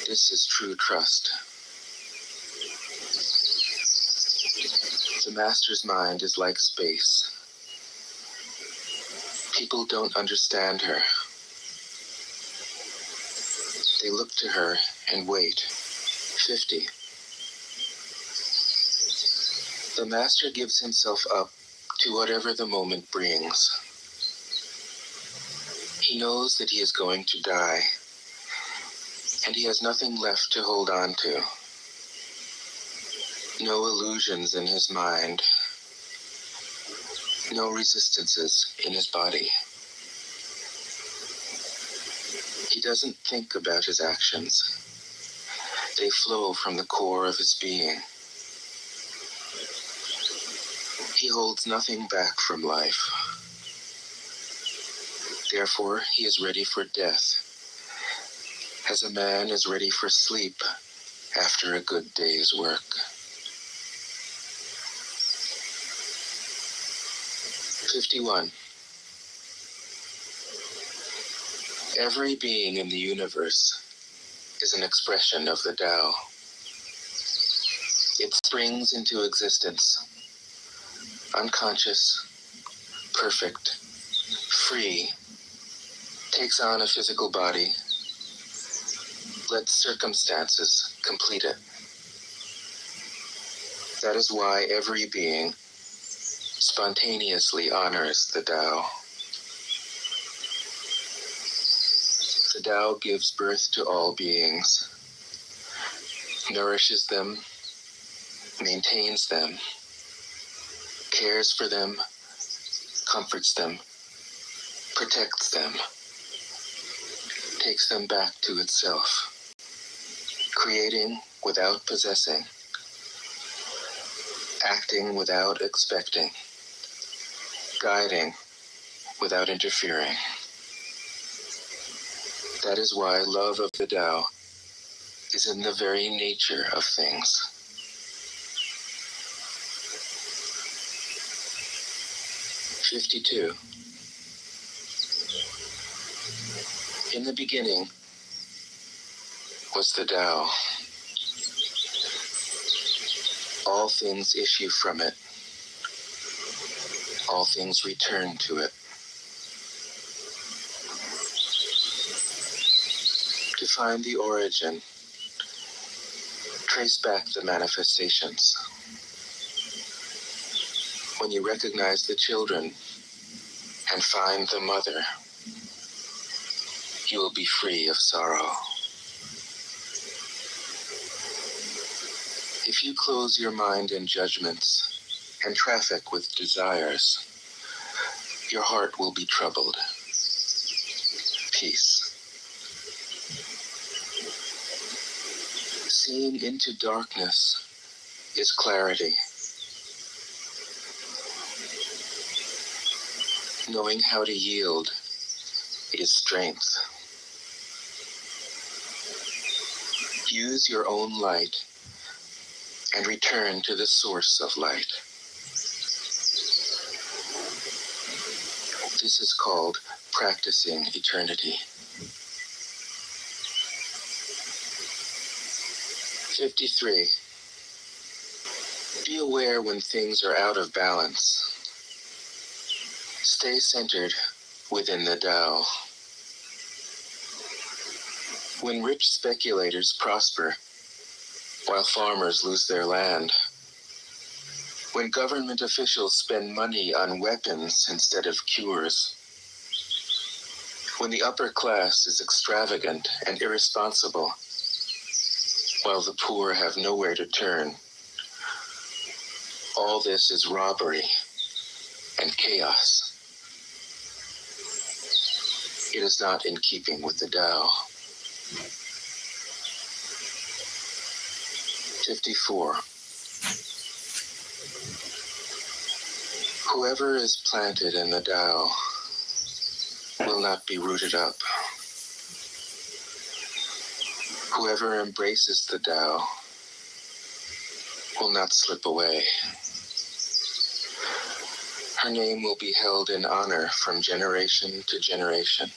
This is true trust. The master's mind is like space. People don't understand her. They look to her and wait. 50. The master gives himself up to whatever the moment brings. He knows that he is going to die, and he has nothing left to hold on to. No illusions in his mind. No resistances in his body. He doesn't think about his actions. They flow from the core of his being. He holds nothing back from life. Therefore, he is ready for death, as a man is ready for sleep after a good day's work. 51. Every being in the universe is an expression of the Tao. It springs into existence, unconscious, perfect, free, takes on a physical body, lets circumstances complete it. That is why every being spontaneously honors the Tao. The Tao gives birth to all beings, nourishes them, maintains them, cares for them, comforts them, protects them, takes them back to itself, creating without possessing, acting without expecting, guiding without interfering. That is why love of the Tao is in the very nature of things. 52. In the beginning was the Tao. All things issue from it. All things return to it. To find the origin, trace back the manifestations. When you recognize the children and find the mother, you will be free of sorrow. If you close your mind in judgments and traffic with desires, your heart will be troubled. Peace. Seeing into darkness is clarity. Knowing how to yield is strength. Use your own light and return to the source of light. This is called practicing eternity. 53. Be aware when things are out of balance. Stay centered within the Tao. When rich speculators prosper, while farmers lose their land, when government officials spend money on weapons instead of cures, when the upper class is extravagant and irresponsible, while the poor have nowhere to turn, all this is robbery and chaos. It is not in keeping with the Tao. 54. Whoever is planted in the Tao will not be rooted up. Whoever embraces the Tao will not slip away. Her name will be held in honor from generation to generation.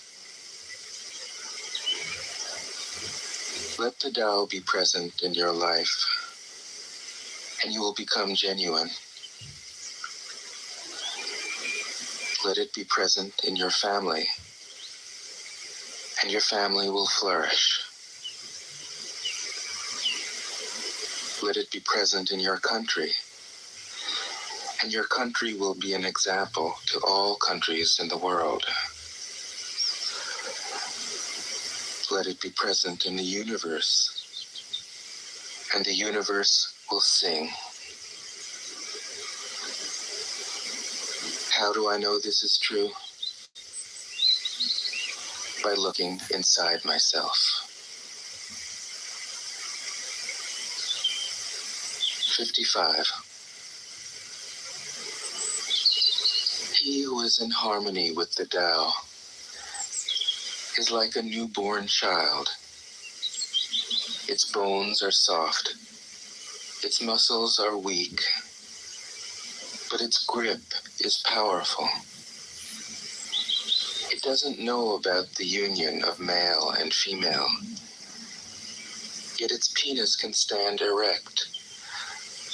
Let the Tao be present in your life, and you will become genuine. Let it be present in your family, and your family will flourish. Let it be present in your country, and your country will be an example to all countries in the world. Let it be present in the universe, and the universe will sing. How do I know this is true? By looking inside myself. 55. She who is in harmony with the Tao is like a newborn child. Its bones are soft, its muscles are weak, but its grip is powerful. It doesn't know about the union of male and female, yet its penis can stand erect.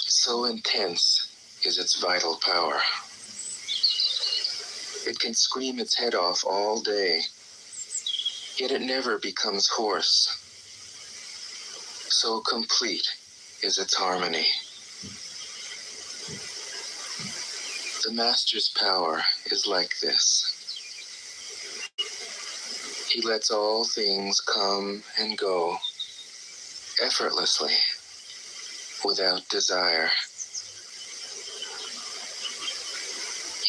So intense is its vital power. It can scream its head off all day, yet it never becomes hoarse. So complete is its harmony. The Master's power is like this. He lets all things come and go effortlessly, without desire.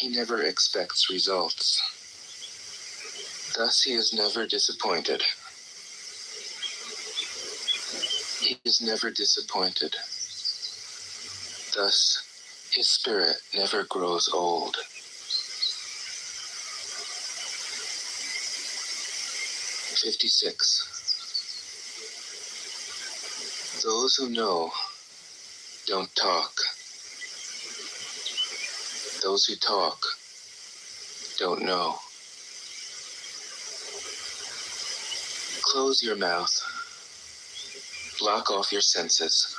He never expects results. Thus he is never disappointed. He is never disappointed. Thus his spirit never grows old. 56. Those who know don't talk. Those who talk don't know. Close your mouth. Block off your senses.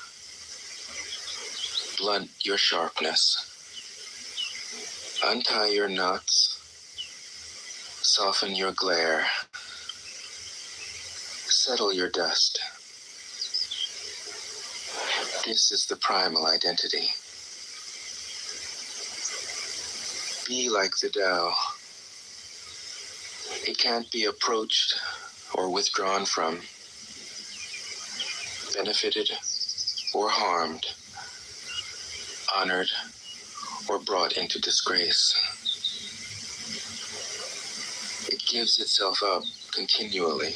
Blunt your sharpness. Untie your knots. Soften your glare. Settle your dust. This is the primal identity. Be like the Tao. It can't be approached or withdrawn from, benefited or harmed, honored or brought into disgrace. It gives itself up continually.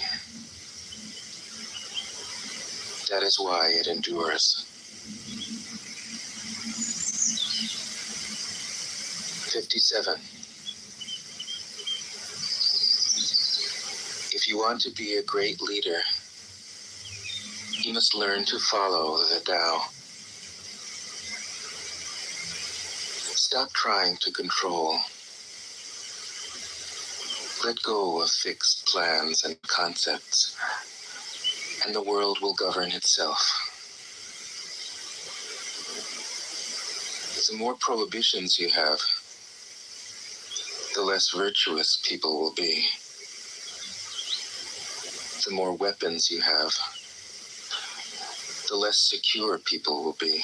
That is why it endures. 57. If you want to be a great leader, you must learn to follow the Tao. Stop trying to control. Let go of fixed plans and concepts, and the world will govern itself. The more prohibitions you have, the less virtuous people will be. The more weapons you have, the less secure people will be.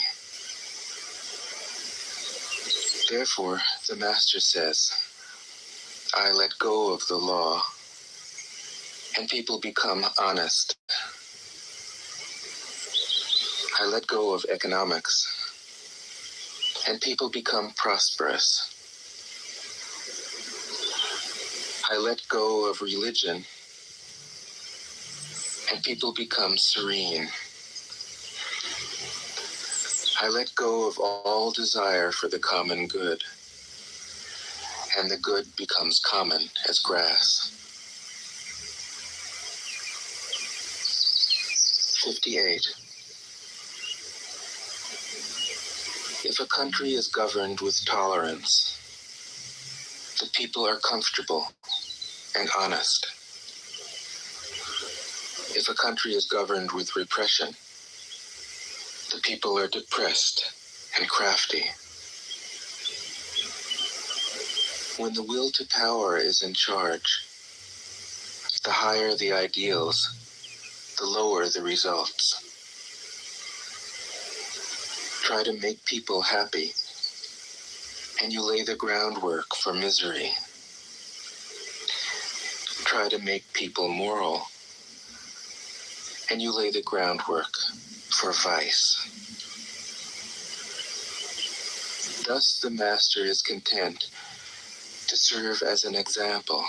Therefore, the Master says, I let go of the law, and people become honest. I let go of economics, and people become prosperous. I let go of religion, and people become serene. I let go of all desire for the common good, and the good becomes common as grass. 58. If a country is governed with tolerance, the people are comfortable and honest. If a country is governed with repression, the people are depressed and crafty. When the will to power is in charge, the higher the ideals, the lower the results. Try to make people happy, and you lay the groundwork for misery. Try to make people moral, and you lay the groundwork for vice. Thus the Master is content to serve as an example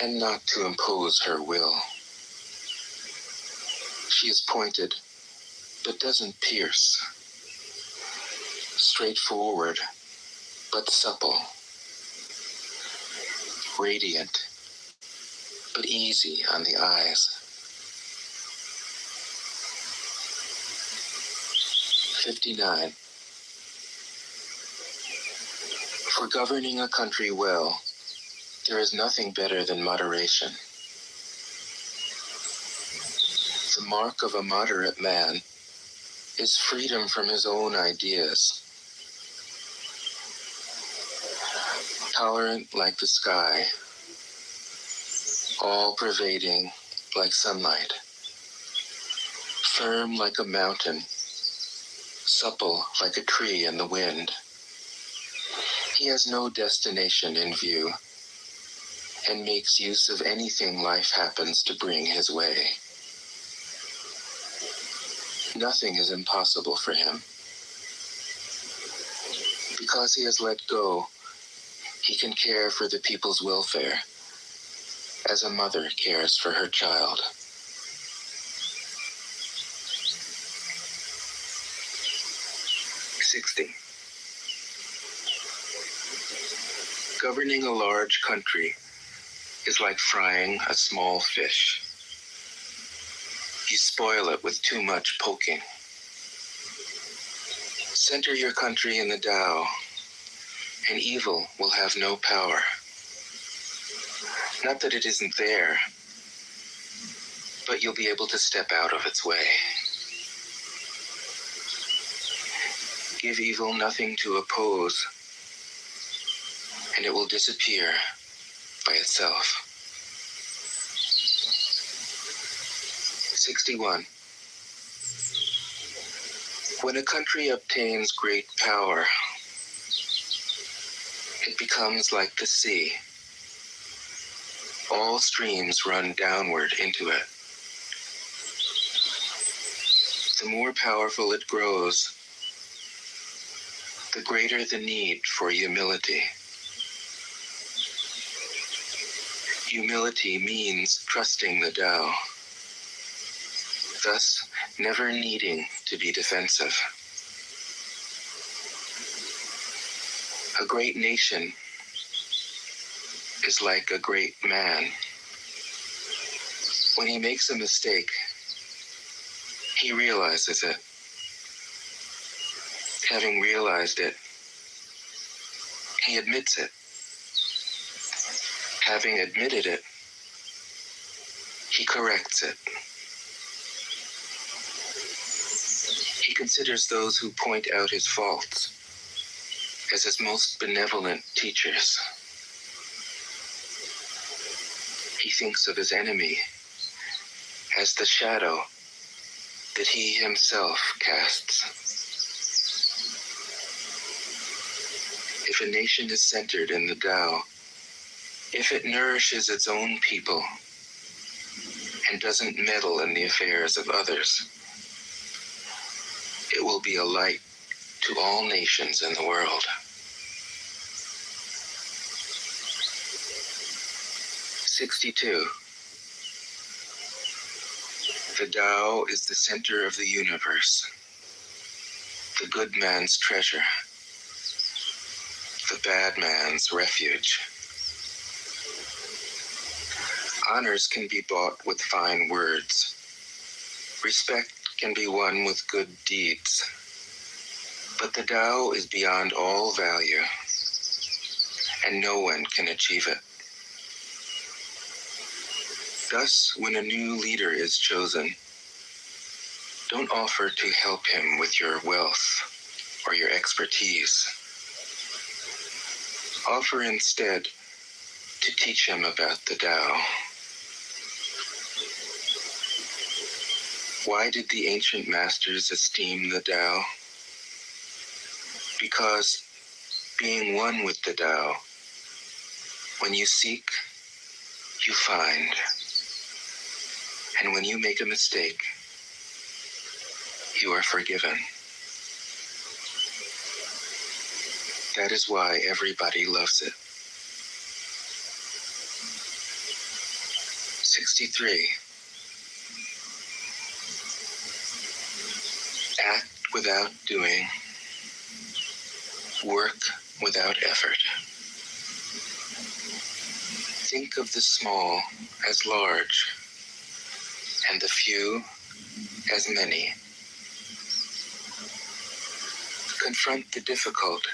and not to impose her will. She is pointed, but doesn't pierce. Straightforward, but supple. radiant, but easy on the eyes. 59. For governing a country well, there is nothing better than moderation. The mark of a moderate man is freedom from his own ideas. Tolerant like the sky, all-pervading like sunlight, firm like a mountain, supple like a tree in the wind. He has no destination in view and makes use of anything life happens to bring his way. Nothing is impossible for him. Because he has let go, he can care for the people's welfare as a mother cares for her child. Governing a large country is like frying a small fish. You spoil it with too much poking. Center your country in the Tao, and evil will have no power. Not that it isn't there, but you'll be able to step out of its way. Give evil nothing to oppose, and it will disappear by itself. 61. When a country obtains great power, it becomes like the sea. All streams run downward into it. The more powerful it grows, the greater the need for humility. Humility means trusting the Tao, thus never needing to be defensive. A great nation is like a great man. When he makes a mistake, he realizes it. Having realized it, he admits it. Having admitted it, he corrects it. He considers those who point out his faults as his most benevolent teachers. He thinks of his enemy as the shadow that he himself casts. If a nation is centered in the Tao, if it nourishes its own people and doesn't meddle in the affairs of others, it will be a light to all nations in the world. 62. The Tao is the center of the universe, the good man's treasure, the bad man's refuge. Honors can be bought with fine words. Respect can be won with good deeds. But the Tao is beyond all value, and no one can achieve it. Thus, when a new leader is chosen, don't offer to help him with your wealth or your expertise. Offer instead to teach him about the Tao. Why did the ancient masters esteem the Tao? Because being one with the Tao, when you seek, you find. And when you make a mistake, you are forgiven. That is why everybody loves it. 63. Act without doing. Work without effort. Think of the small as large, and the few as many. Confront the difficult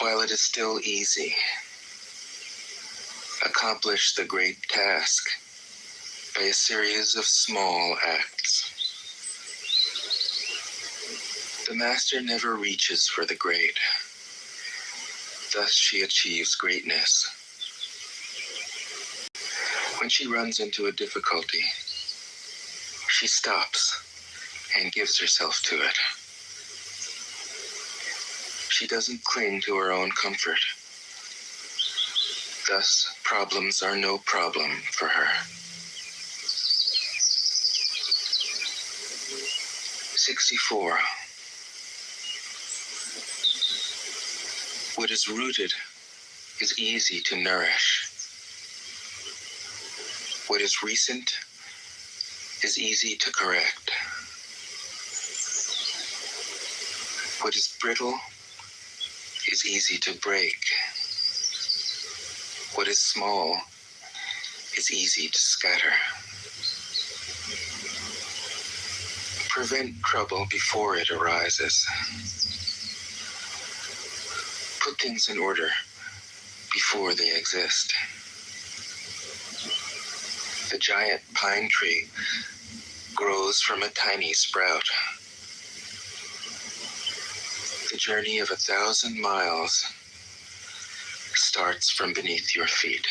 while it is still easy. Accomplish the great task by a series of small acts. The master never reaches for the great. Thus she achieves greatness. When she runs into a difficulty, she stops and gives herself to it. She doesn't cling to her own comfort. Thus, problems are no problem for her. 64. What is rooted is easy to nourish. What is recent is easy to correct. What is brittle is easy to break. What is small is easy to scatter. Prevent trouble before it arises. Put things in order before they exist. The giant pine tree grows from a tiny sprout. The journey of 1,000 miles starts from beneath your feet.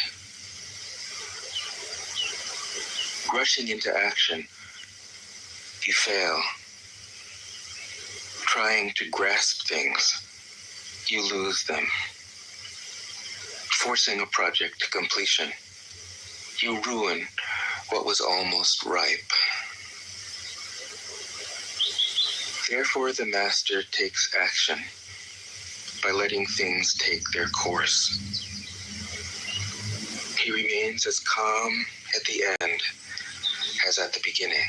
Rushing into action, you fail. Trying to grasp things, you lose them. Forcing a project to completion, you ruin what was almost ripe. Therefore, the master takes action by letting things take their course. He remains as calm at the end as at the beginning.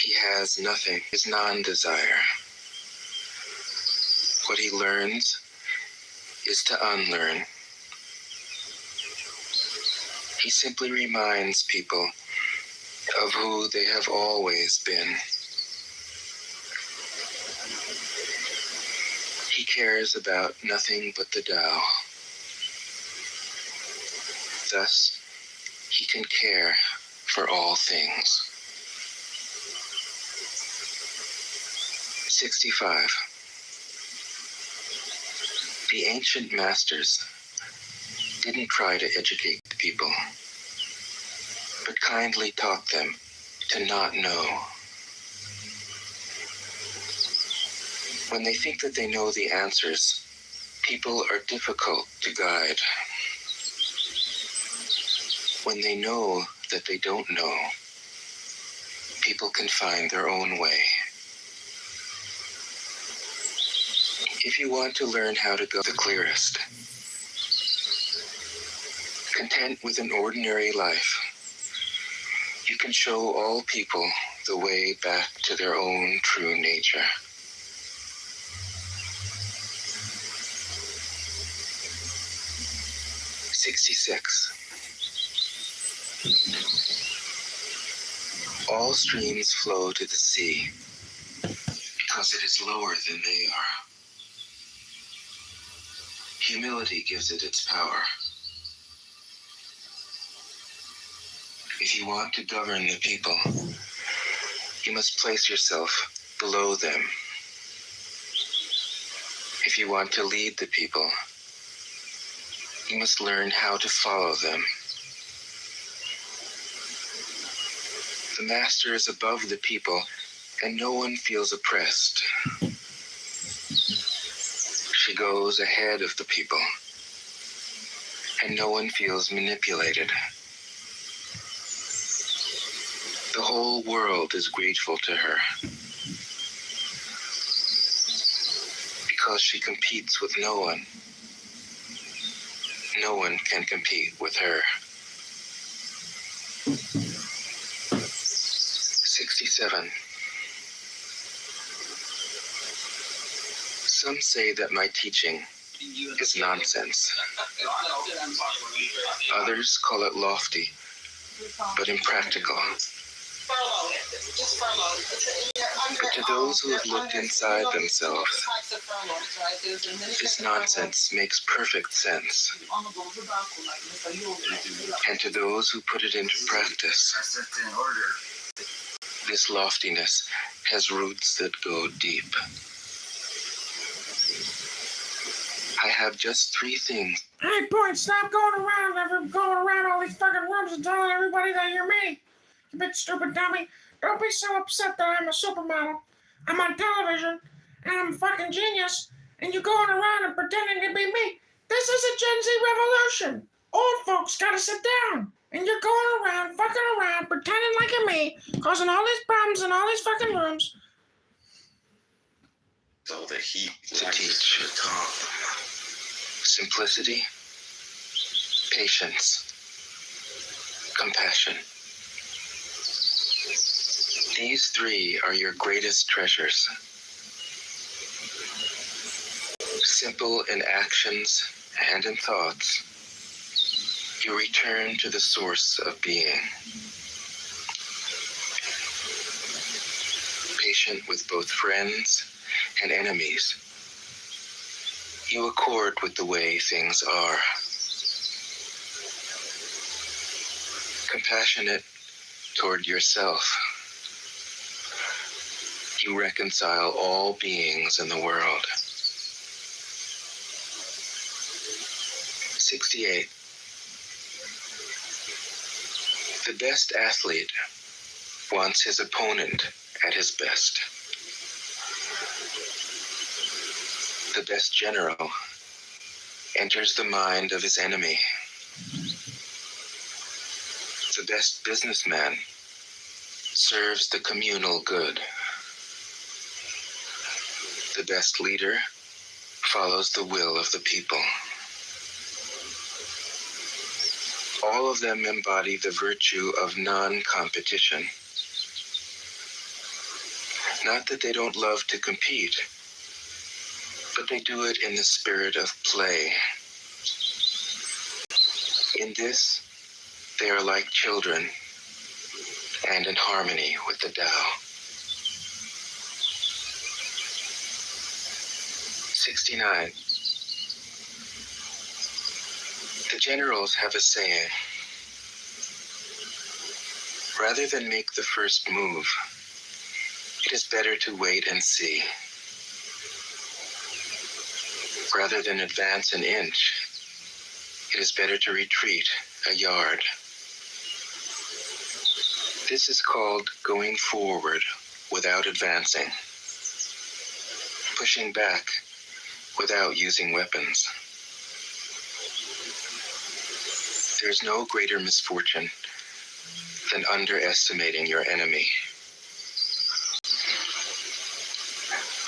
He has nothing, his non-desire. What he learns is to unlearn. He simply reminds people of who they have always been. He cares about nothing but the Tao. Thus, he can care for all things. 65. The ancient masters didn't try to educate the people, but kindly taught them to not know. When they think that they know the answers, people are difficult to guide. When they know that they don't know, people can find their own way. If you want to learn how to go the clearest, content with an ordinary life, you can show all people the way back to their own true nature. All streams flow to the sea because it is lower than they are. Humility gives it its power. If you want to govern the people, you must place yourself below them. If you want to lead the people, you must learn how to follow them. The master is above the people, and no one feels oppressed. She goes ahead of the people, and no one feels manipulated. The whole world is grateful to her because she competes with no one. No one can compete with her. 67. Some say that my teaching is nonsense. Others call it lofty, but impractical. But to those who have looked inside themselves, this nonsense makes perfect sense. And to those who put it into practice, this loftiness has roots that go deep. I have just 3 things. Hey, boy, stop going around all these fucking rooms and telling everybody that you're me. You big stupid dummy. Don't be so upset that I'm a supermodel. I'm on television, and I'm a fucking genius, and you going around and pretending to be me. This is a Gen Z revolution. Old folks gotta sit down. And you're going around, fucking around, pretending like you're me, causing all these problems in all these fucking rooms. So the heat to teach. Simplicity, patience, compassion. These 3 are your greatest treasures. Simple in actions and in thoughts, you return to the source of being. Patient with both friends and enemies, you accord with the way things are. Compassionate toward yourself, you reconcile all beings in the world. 68. The best athlete wants his opponent at his best. The best general enters the mind of his enemy. The best businessman serves the communal good. The best leader follows the will of the people. All of them embody the virtue of non-competition. Not that they don't love to compete, but they do it in the spirit of play. In this, they are like children and in harmony with the Tao. 69. The generals have a saying. Rather than make the first move, it is better to wait and see. Rather than advance an inch, it is better to retreat a yard. This is called going forward without advancing, pushing back without using weapons. There's no greater misfortune than underestimating your enemy.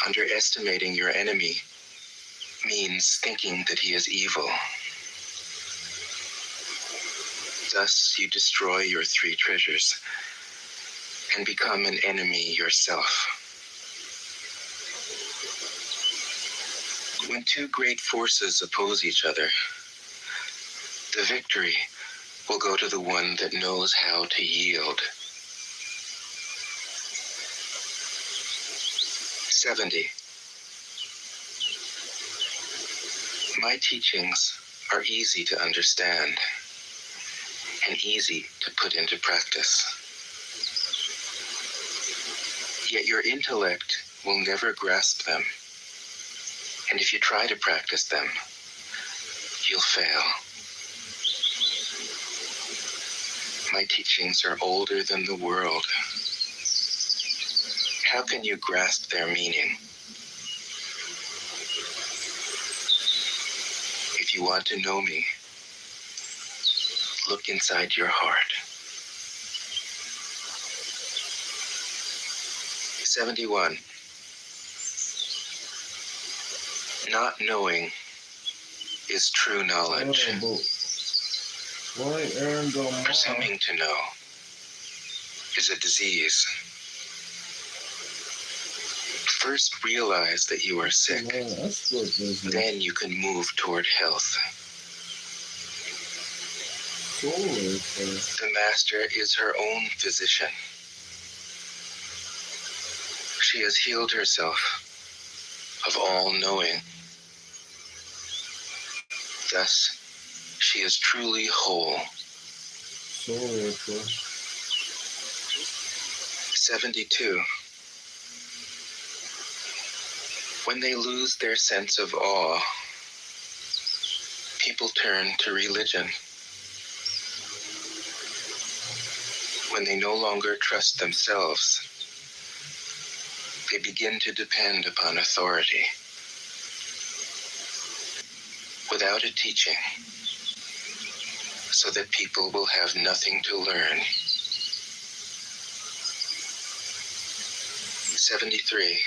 Underestimating your enemy means thinking that he is evil. Thus, you destroy your 3 treasures and become an enemy yourself. When 2 great forces oppose each other, the victory will go to the one that knows how to yield. 70. My teachings are easy to understand and easy to put into practice. Yet your intellect will never grasp them, and if you try to practice them, you'll fail. My teachings are older than the world. How can you grasp their meaning? If you want to know me, look inside your heart. 71. Not knowing is true knowledge. Presuming to know is a disease. First realize that you are sick. That's what this is. Then you can move toward health. The master is her own physician. She has healed herself of all knowing. Thus, she is truly whole. 72. When they lose their sense of awe, people turn to religion. When they no longer trust themselves, they begin to depend upon authority. Without a teaching, so that people will have nothing to learn. 73.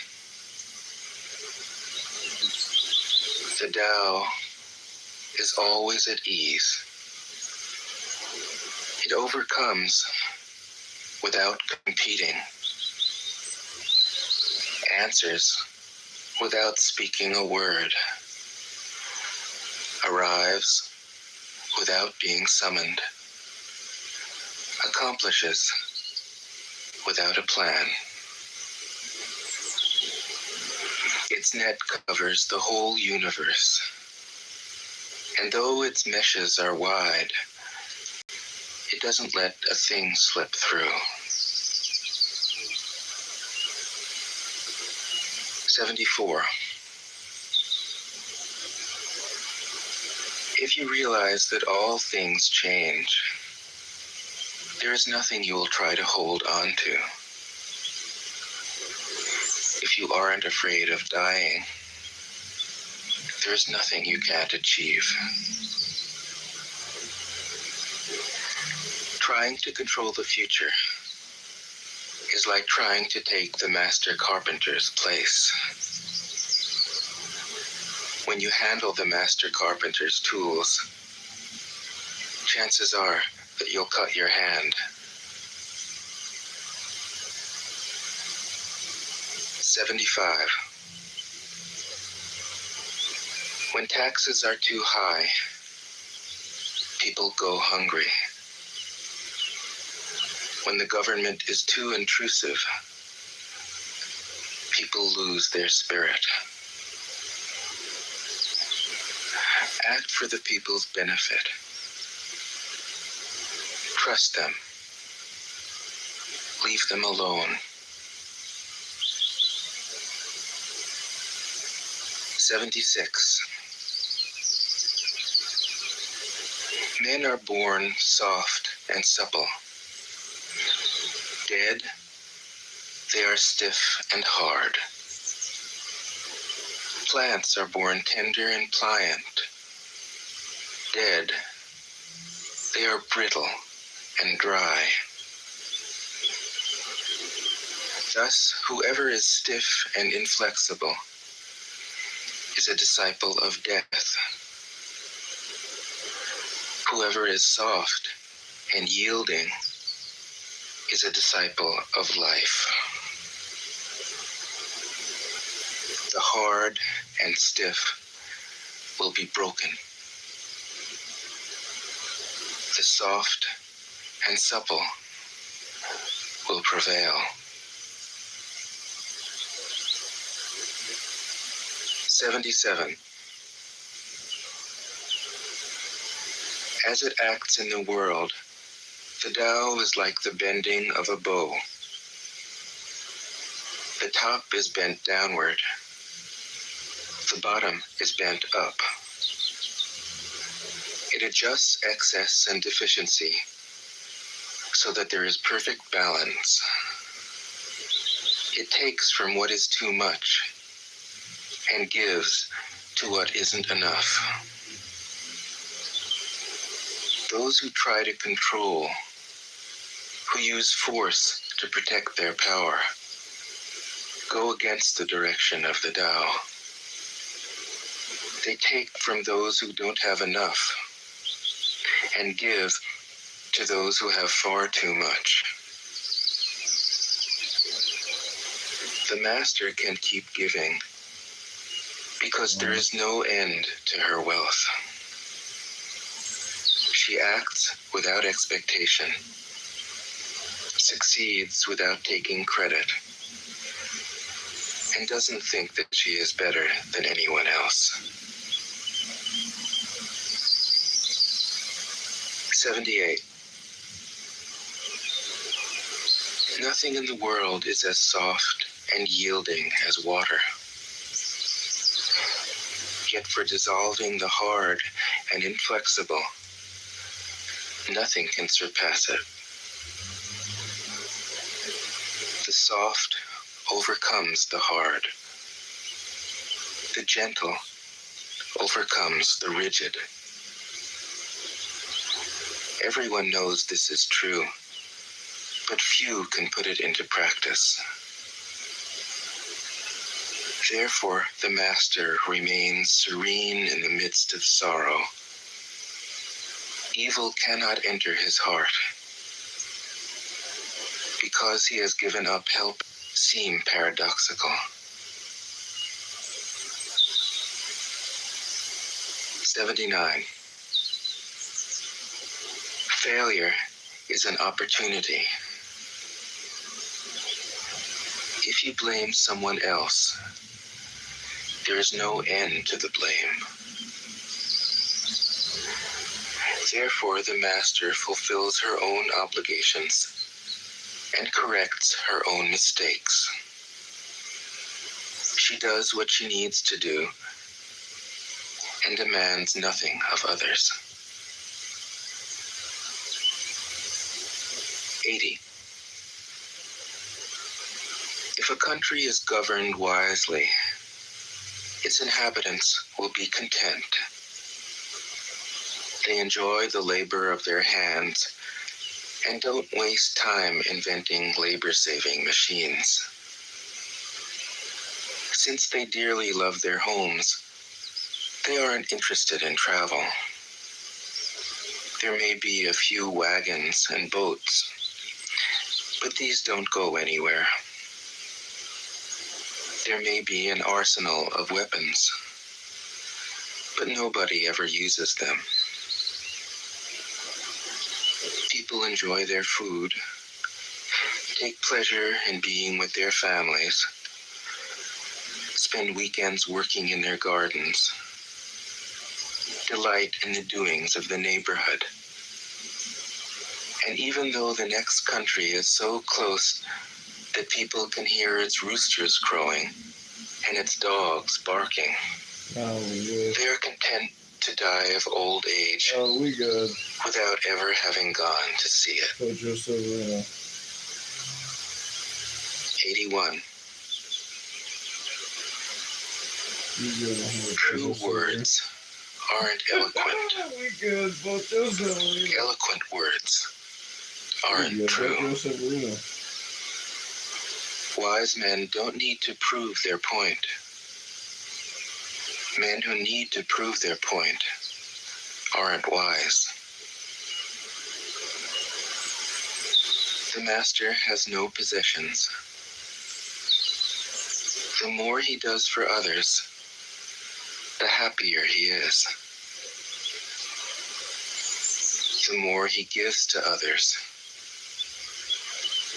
The Tao is always at ease. It overcomes without competing, answers without speaking a word, arrives without being summoned, accomplishes without a plan. Its net covers the whole universe, and though its meshes are wide, it doesn't let a thing slip through. 74. If you realize that all things change, there is nothing you will try to hold on to. If you aren't afraid of dying, there's nothing you can't achieve. Trying to control the future is like trying to take the master carpenter's place. When you handle the master carpenter's tools, chances are that you'll cut your hand. 75. When taxes are too high, people go hungry. When the government is too intrusive, people lose their spirit. Act for the people's benefit. Trust them. Leave them alone. 76. Men are born soft and supple. Dead, they are stiff and hard. Plants are born tender and pliant. Dead, they are brittle and dry. Thus, whoever is stiff and inflexible is a disciple of death. Whoever is soft and yielding is a disciple of life. The hard and stiff will be broken. The soft and supple will prevail. 77. As it acts in the world, the Tao is like the bending of a bow. The top is bent downward. The bottom is bent up. It adjusts excess and deficiency so that there is perfect balance. It takes from what is too much and gives to what isn't enough. Those who try to control, who use force to protect their power, go against the direction of the Tao. They take from those who don't have enough and give to those who have far too much. The master can keep giving because there is no end to her wealth. She acts without expectation, succeeds without taking credit, and doesn't think that she is better than anyone else. 78. Nothing in the world is as soft and yielding as water. Yet for dissolving the hard and inflexible, nothing can surpass it. The soft overcomes the hard. The gentle overcomes the rigid. Everyone knows this is true, but few can put it into practice. Therefore, the master remains serene in the midst of sorrow. Evil cannot enter his heart. Because he has given up help, seem paradoxical. 79. Failure is an opportunity. If you blame someone else, there is no end to the blame. Therefore, the master fulfills her own obligations and corrects her own mistakes. She does what she needs to do and demands nothing of others. 80. If a country is governed wisely, its inhabitants will be content. They enjoy the labor of their hands and don't waste time inventing labor-saving machines. Since they dearly love their homes, they aren't interested in travel. There may be a few wagons and boats, but these don't go anywhere. There may be an arsenal of weapons, but nobody ever uses them. People enjoy their food, take pleasure in being with their families, spend weekends working in their gardens, delight in the doings of the neighborhood. And even though the next country is so close that people can hear its roosters crowing and its dogs barking, they are content to die of old age without ever having gone to see it. 81. True words aren't eloquent. Eloquent words aren't true. Wise men don't need to prove their point. Men who need to prove their point aren't wise. The master has no possessions. The more he does for others, the happier he is. The more he gives to others,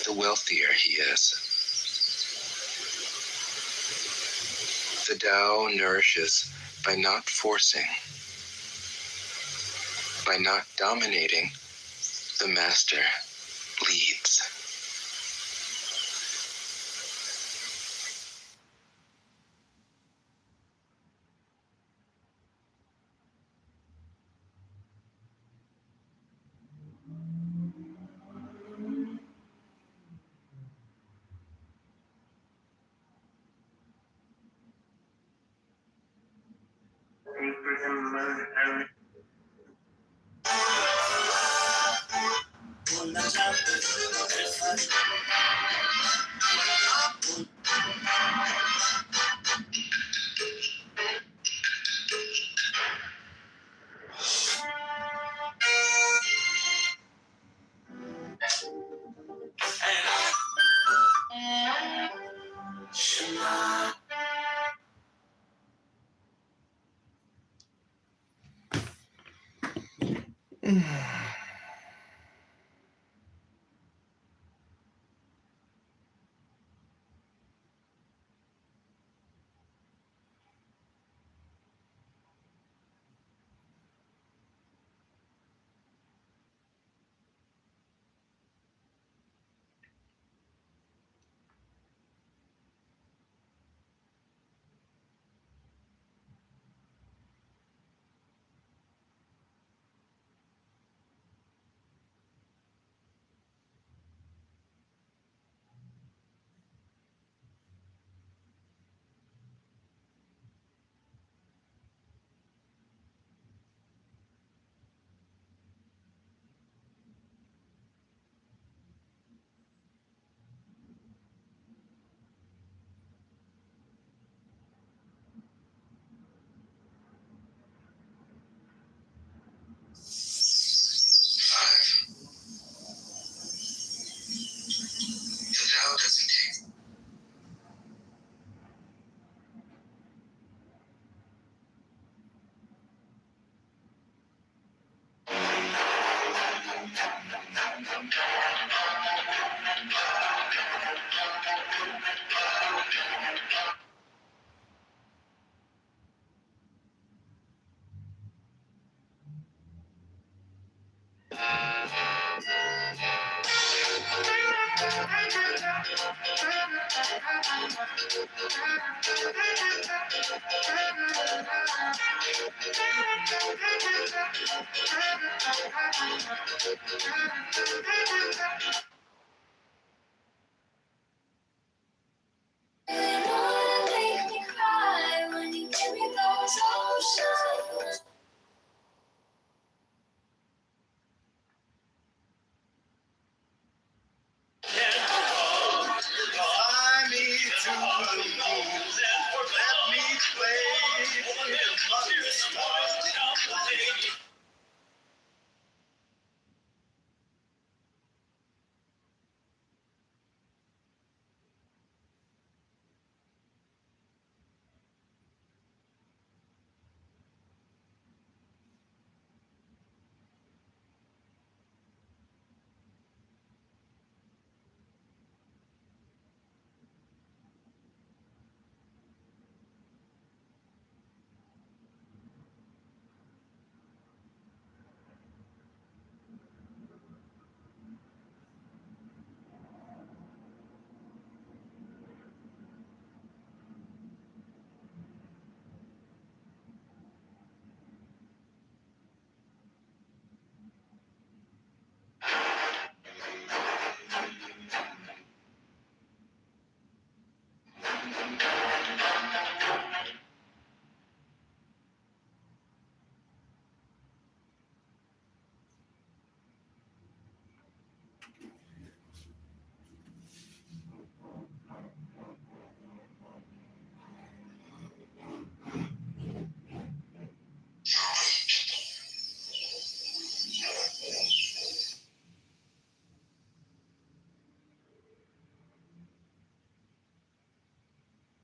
the wealthier he is. The Tao nourishes by not forcing, by not dominating. The master leads. 5. The Dow doesn't take. Make me cry when you give me those oceans. I need to move. Let me play among the stars.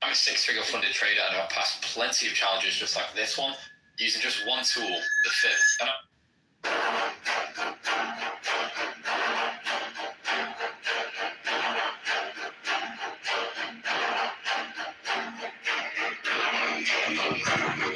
I'm a six-figure funded trader and I've passed plenty of challenges just like this one using just one tool, the FIB. And